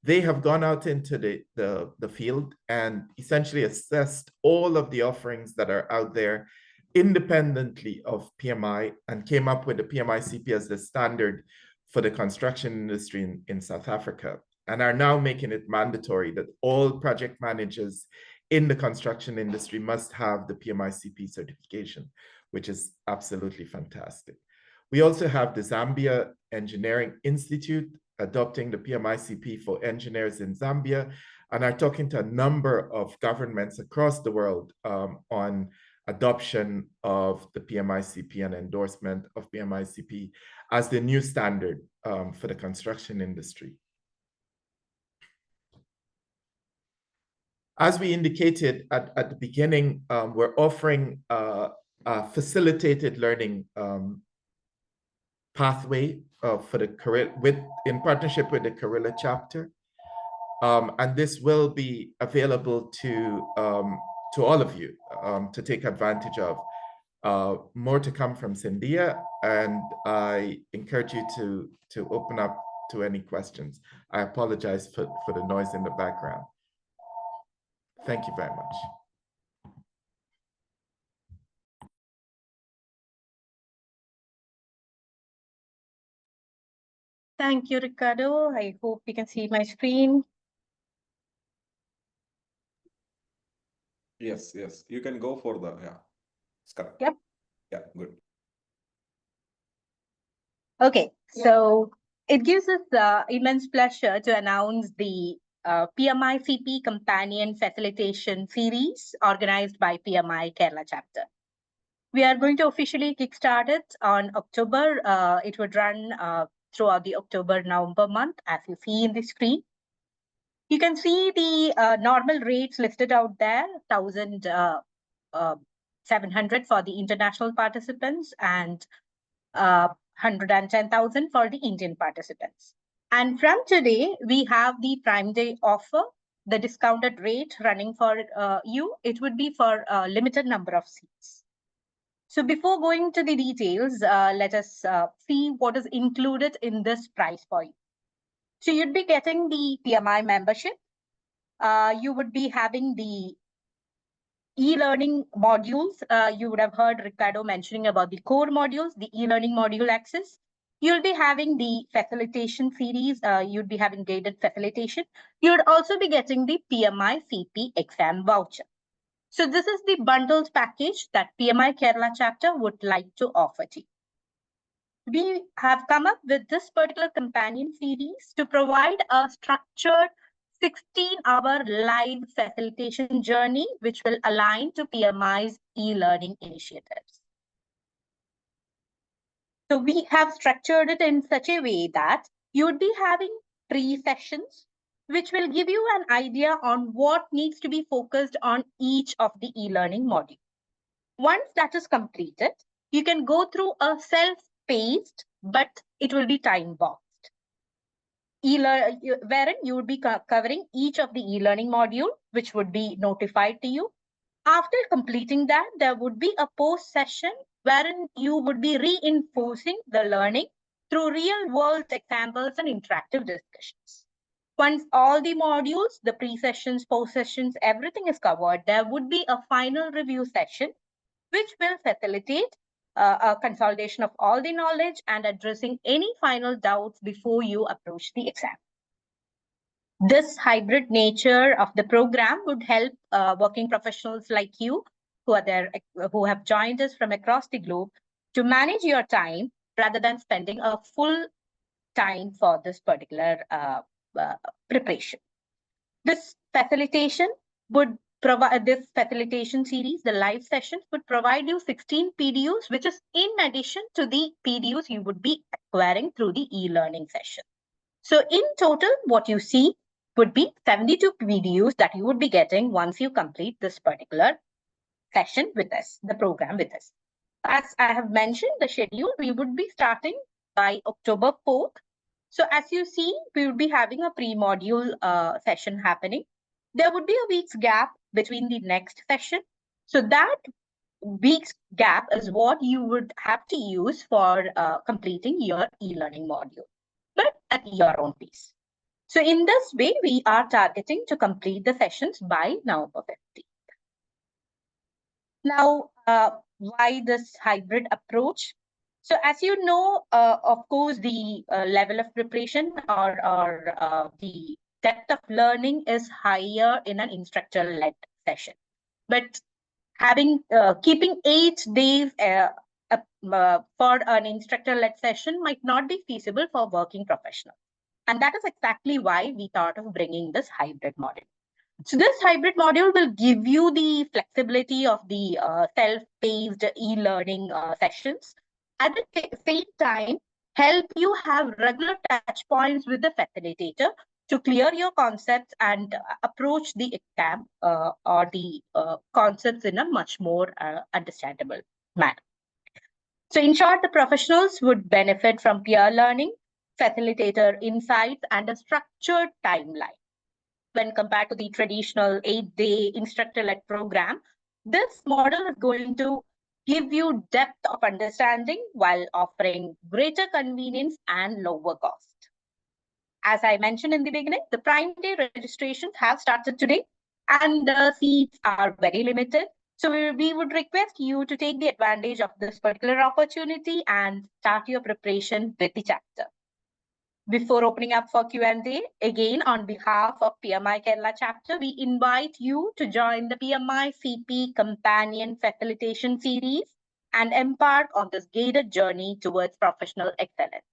they have gone out into the field and essentially assessed all of the offerings that are out there independently of PMI and came up with the PMICP as the standard for the construction industry in South Africa, and are now making it mandatory that all project managers in the construction industry must have the PMICP certification, which is absolutely fantastic. We also have the Zambia Engineering Institute adopting the PMICP for engineers in Zambia, and are talking to a number of governments across the world on adoption of the PMICP and endorsement of PMICP as the new standard for the construction industry. As we indicated at the beginning, we're offering a facilitated learning pathway for the career in partnership with the Carilla chapter. And this will be available to all of you to take advantage of. More to come from Cynthia, and I encourage you to open up to any questions. I apologize for the noise in the background. Thank you very much. Thank you, Ricardo. I hope you can see my screen. Yes, yes. You can go for the, yeah. It's correct. Yep. Yeah, good. Okay, so it gives us immense pleasure to announce the PMICP Companion Facilitation Series organized by PMI Kerala chapter. We are going to officially kickstart it on October. It would run throughout the October-November month, as you see in the screen. You can see the normal rates listed out there, 1,700 for the international participants and 110,000 for the Indian participants. And from today, we have the Prime Day offer, the discounted rate running for you. It would be for a limited number of seats. So before going to the details, let us see what is included in this price point. So you'd be getting the PMI membership. You would be having the e-learning modules. You would have heard Ricardo mentioning about the core modules, the e-learning module access. You'll be having the facilitation series. You'd be having graded facilitation. You would also be getting the PMI CP exam voucher. So this is the bundled package that PMI Kerala chapter would like to offer to you. We have come up with this particular companion series to provide a structured 16-hour live facilitation journey, which will align to PMI's e-learning initiatives. So we have structured it in such a way that you would be having 3 sessions, which will give you an idea on what needs to be focused on each of the e-learning modules. Once that is completed, you can go through a self-paced, but it will be time-boxed. Wherein you would be covering each of the e-learning module, which would be notified to you. After completing that, there would be a post session wherein you would be reinforcing the learning through real-world examples and interactive discussions. Once all the modules, the pre-sessions, post-sessions, everything is covered, there would be a final review session, which will facilitate a consolidation of all the knowledge and addressing any final doubts before you approach the exam. This hybrid nature of the program would help working professionals like you who are there, who have joined us from across the globe, to manage your time rather than spending a full time for this particular preparation. This facilitation would provide, this facilitation series, the live sessions would provide you 16 PDUs, which is in addition to the PDUs you would be acquiring through the e-learning session. So in total, what you see would be 72 PDUs that you would be getting once you complete this particular session with us, the program with us. As I have mentioned, the schedule, we would be starting by October 4th. So as you see, we would be having a pre-module session happening. There would be a week's gap between the next session. So that week's gap is what you would have to use for completing your e-learning module, but at your own pace. So in this way, we are targeting to complete the sessions by November 15th. Now, why this hybrid approach? So as you know, of course, the level of preparation or the depth of learning is higher in an instructor-led session. But having keeping 8 days for an instructor-led session might not be feasible for working professionals. And that is exactly why we thought of bringing this hybrid model. So this hybrid module will give you the flexibility of the self-paced e-learning sessions. At the same time, help you have regular touch points with the facilitator to clear your concepts and approach the exam or the concepts in a much more understandable manner. So in short, the professionals would benefit from peer learning, facilitator insights, and a structured timeline. When compared to the traditional 8-day instructor-led program, this model is going to give you depth of understanding while offering greater convenience and lower cost. As I mentioned in the beginning, the Prime Day registrations have started today and the seats are very limited. So we would request you to take the advantage of this particular opportunity and start your preparation with the chapter. Before opening up for Q&A, again, on behalf of PMI Kerala chapter, we invite you to join the PMI CP Companion Facilitation Series and embark on this guided journey towards professional excellence.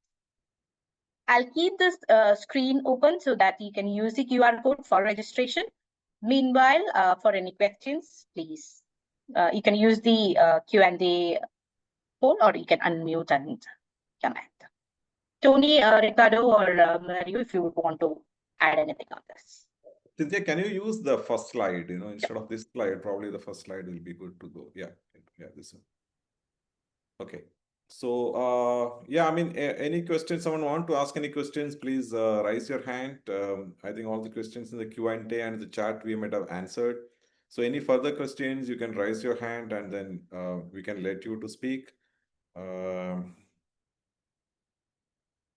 I'll keep this screen open so that you can use the QR code for registration. Meanwhile, for any questions, please, you can use the Q&A poll or you can unmute and comment. Tony, Ricardo, or Mario, if you would want to add anything on this. Cynthia, can you use the first slide? Instead of this slide, probably the first slide will be good to go. Yeah, this one. Okay. So, yeah, I mean, any questions? Someone want to ask any questions? Please raise your hand. I think all the questions in the Q&A and the chat we might have answered. So, any further questions, you can raise your hand and then we can let you to speak.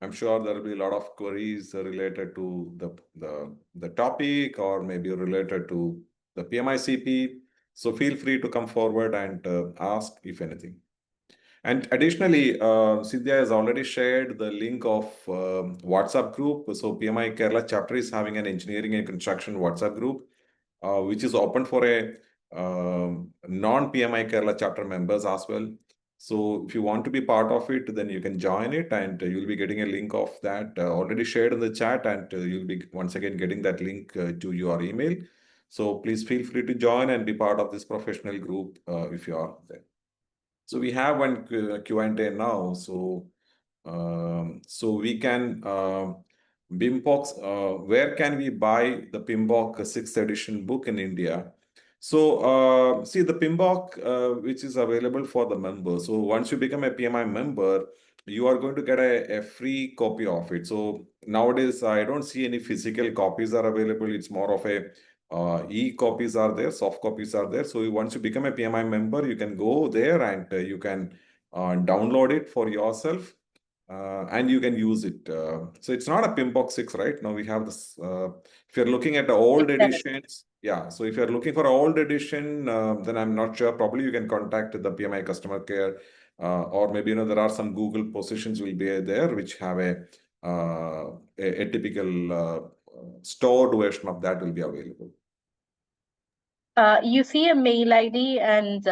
I'm sure there will be a lot of queries related to the topic or maybe related to the PMICP. So feel free to come forward and ask if anything. And additionally, Cynthia has already shared the link of WhatsApp group. So PMI Kerala chapter is having an engineering and construction WhatsApp group, which is open for a non-PMI Kerala chapter members as well. So if you want to be part of it, then you can join it and you'll be getting a link of that already shared in the chat, and you'll be once again getting that link to your email. So please feel free to join and be part of this professional group if you are there. So we have one Q&A now. So we can BIMPOX, where can we buy the PMBOK 6th edition book in India? So see the PMBOK which is available for the members. So once you become a PMI member, you are going to get a free copy of it. So nowadays, I don't see any physical copies are available. It's more of a e-copies are there, soft copies are there. So once you become a PMI member, you can go there and you can download it for yourself and you can use it. So it's not a PMBOK 6, right? Now we have this. If you're looking at the old editions, yeah. So if you're looking for an old edition, then I'm not sure. Probably you can contact the PMI customer care, or maybe there are some Google positions will be there which have a typical stored version of that will be available. You see a mail ID and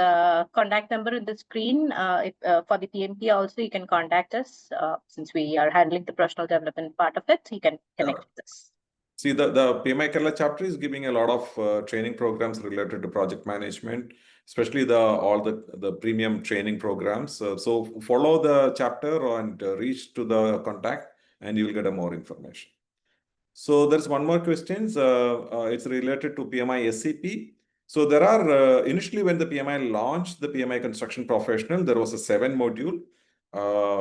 contact number in the screen. For the PMP also, you can contact us. Since we are handling the professional development part of it, you can connect with us. See, the PMI Kerala chapter is giving a lot of training programs related to project management, especially all the premium training programs. So follow the chapter and reach to the contact and you will get more information. So there's one more question. It's related to PMI SCP. So there are, initially when the PMI launched the PMI construction professional, there was a 7 module,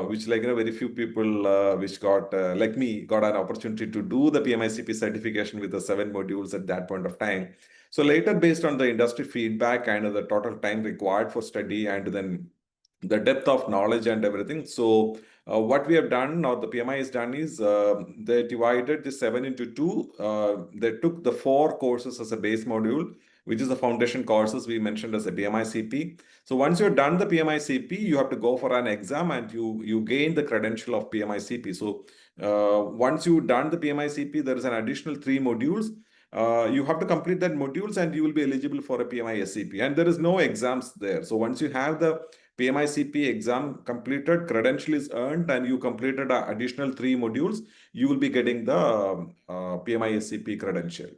which very few people which got, like me, got an opportunity to do the PMI CP certification with the 7 modules at that point of time. So later, based on the industry feedback and the total time required for study and then the depth of knowledge and everything. So what we have done, or the PMI has done, is they divided the 7 into 2. They took the 4 courses as a base module, which is the foundation courses we mentioned as a PMI CP. So once you're done the PMI CP, you have to go for an exam and you gain the credential of PMI CP. So once you've done the PMI CP, there is an additional 3 modules. You have to complete that modules and you will be eligible for a PMI SCP. And there is no exams there. So once you have the PMI CP exam completed, credential is earned, and you completed additional 3 modules, you will be getting the PMI SCP credential.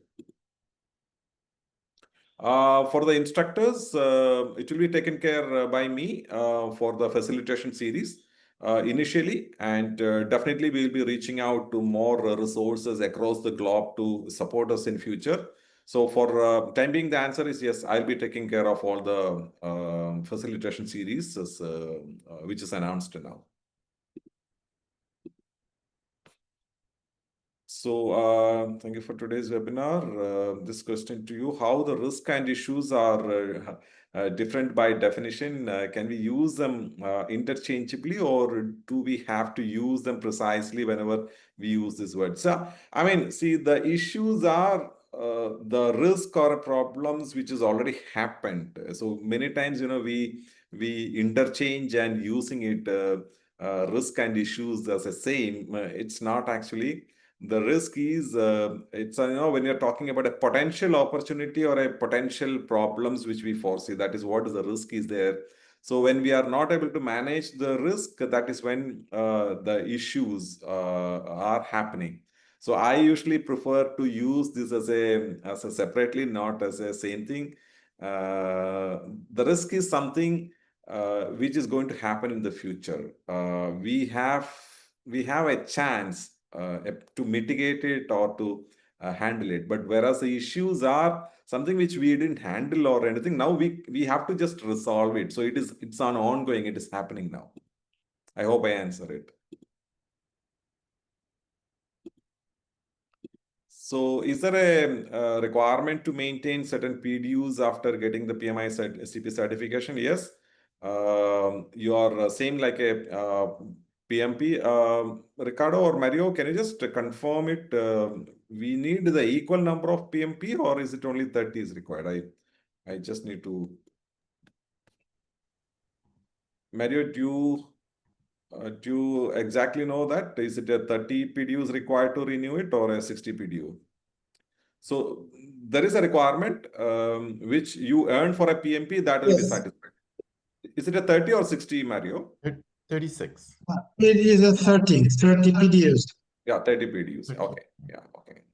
For the instructors, it will be taken care by me for the facilitation series initially, and definitely we'll be reaching out to more resources across the globe to support us in future. So for time being, the answer is yes, I'll be taking care of all the facilitation series which is announced now. So thank you for today's webinar. This question to you, how the risk and issues are different by definition. Can we use them interchangeably, or do we have to use them precisely whenever we use this word? So, I mean, see, the issues are the risk or problems which has already happened. So many times, we interchange and using it risk and issues as a same. It's not actually. The risk is it's when you're talking about a potential opportunity or a potential problems which we foresee, that is what the risk is there. So when we are not able to manage the risk, that is when the issues are happening. So I usually prefer to use this as a separately, not as a same thing. The risk is something which is going to happen in the future. We have a chance to mitigate it or to handle it. But whereas the issues are something which we didn't handle or anything, now we have to just resolve it. So it's on ongoing. It is happening now. I hope I answer it. So is there a requirement to maintain certain PDUs after getting the PMI CP certification? Yes. You are same like a PMP. Ricardo or Mario, can you just confirm it? We need the equal number of PMP, or is it only 30 is required? I just need to. Mario, do you exactly know that? Is it a 30 PDUs required to renew it, or a 60 PDU? So there is a requirement which you earn for a PMP that will be Yes. satisfied. Is it a 30 or 60, Mario? 36. It is a 30 PDUs. Yeah, 30 PDUs. Okay. Yeah. Okay.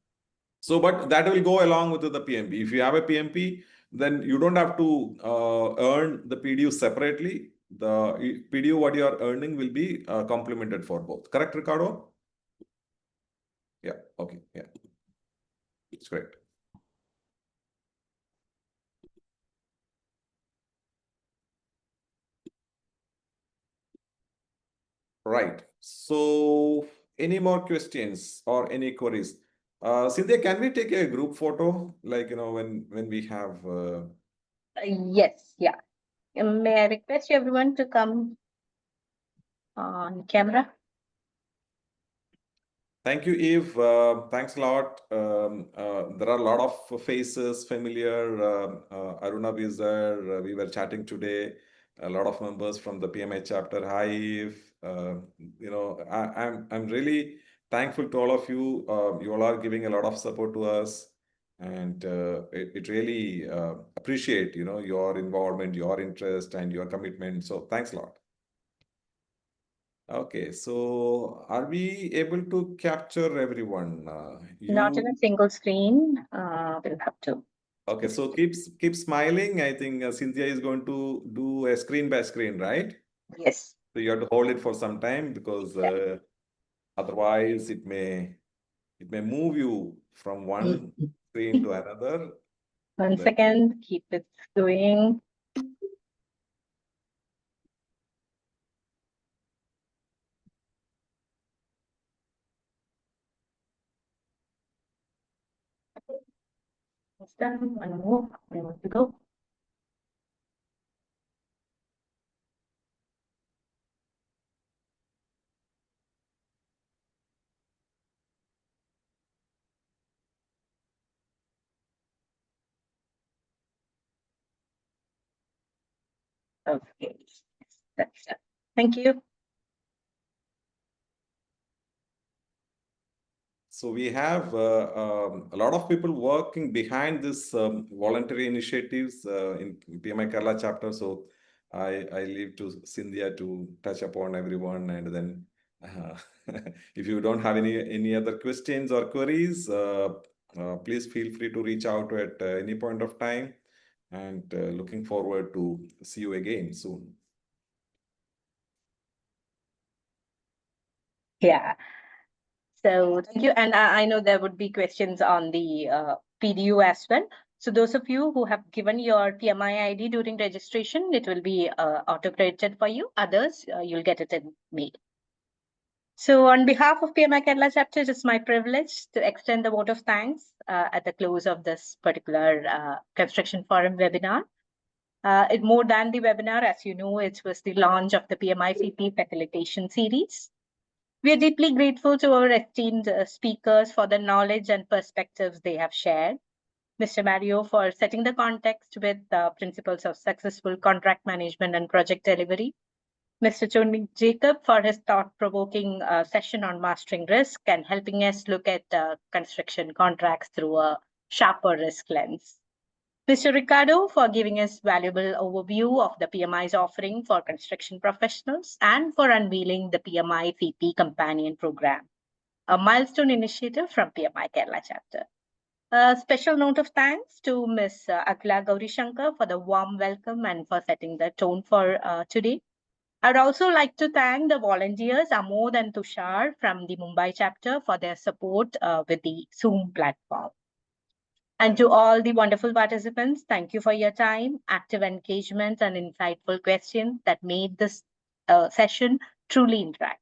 So, but that will go along with the PMP. If you have a PMP, then you don't have to earn the PDU separately. The PDU what you are earning will be complemented for both. Correct, Ricardo? Yeah. Okay. Yeah. It's great. Right. So, any more questions or any queries? Cynthia, can we take a group photo, like when we have? Yes, yeah. May I request everyone to come on camera? Thank you, Eve. Thanks a lot. There are a lot of faces familiar. Aruna is there. We were chatting today. A lot of members from the PMI chapter. Hi, Eve. I'm really thankful to all of you. You all are giving a lot of support to us, and it really appreciate your involvement, your interest, and your commitment. So thanks a lot. Okay, so are we able to capture everyone? Not in a single screen. We'll have to. Okay, so keep smiling. I think Cynthia is going to do a screen by screen, right? Yes. So you have to hold it for some time because otherwise it may move you from one screen to another. One second, keep it going. It's done. One more to go. Okay, that's done. Thank you. So we have a lot of people working behind this voluntary initiatives in PMI Kerala chapter. So I leave to Cynthia to touch upon everyone, and then if you don't have any other questions or queries, please feel free to reach out at any point of time. and looking forward to see you again soon. Yeah. So thank you. And I know there would be questions on the PDU as well. So those of you who have given your PMI ID during registration, it will be auto-credited for you. Others, you'll get it in mail. So on behalf of PMI Kerala chapter, it is my privilege to extend the vote of thanks at the close of this particular construction forum webinar. More than the webinar, as you know, it was the launch of the PMICP facilitation series. We are deeply grateful to our esteemed speakers for the knowledge and perspectives they have shared. Mr. Mario for setting the context with principles of successful contract management and project delivery. Mr. Tony Jacob for his thought-provoking session on mastering risk and helping us look at construction contracts through a sharper risk lens. Mr. Ricardo for giving us valuable overview of the PMI's offering for construction professionals and for unveiling the PMI CP Companion Program, a milestone initiative from PMI Kerala chapter. A special note of thanks to Ms. Akila Gaurishankar for the warm welcome and for setting the tone for today. I'd also like to thank the volunteers Amod and Tushar from the Mumbai chapter for their support with the Zoom platform. And to all the wonderful participants, thank you for your time, active engagement, and insightful questions that made this session truly interactive.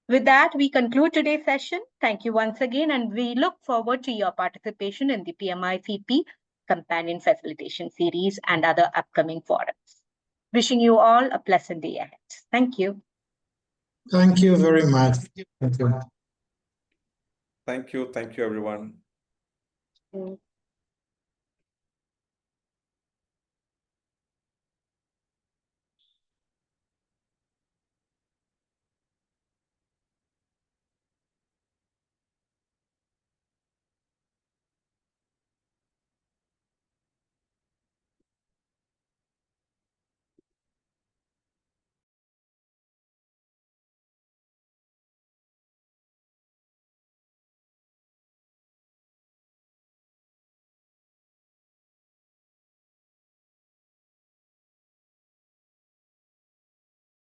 With that, we conclude today's session. Thank you once again, and we look forward to your participation in the PMICP Companion Facilitation Series and other upcoming forums. Wishing you all a pleasant day ahead. Thank you. Thank you very much. Thank you. Thank you, everyone. Mm.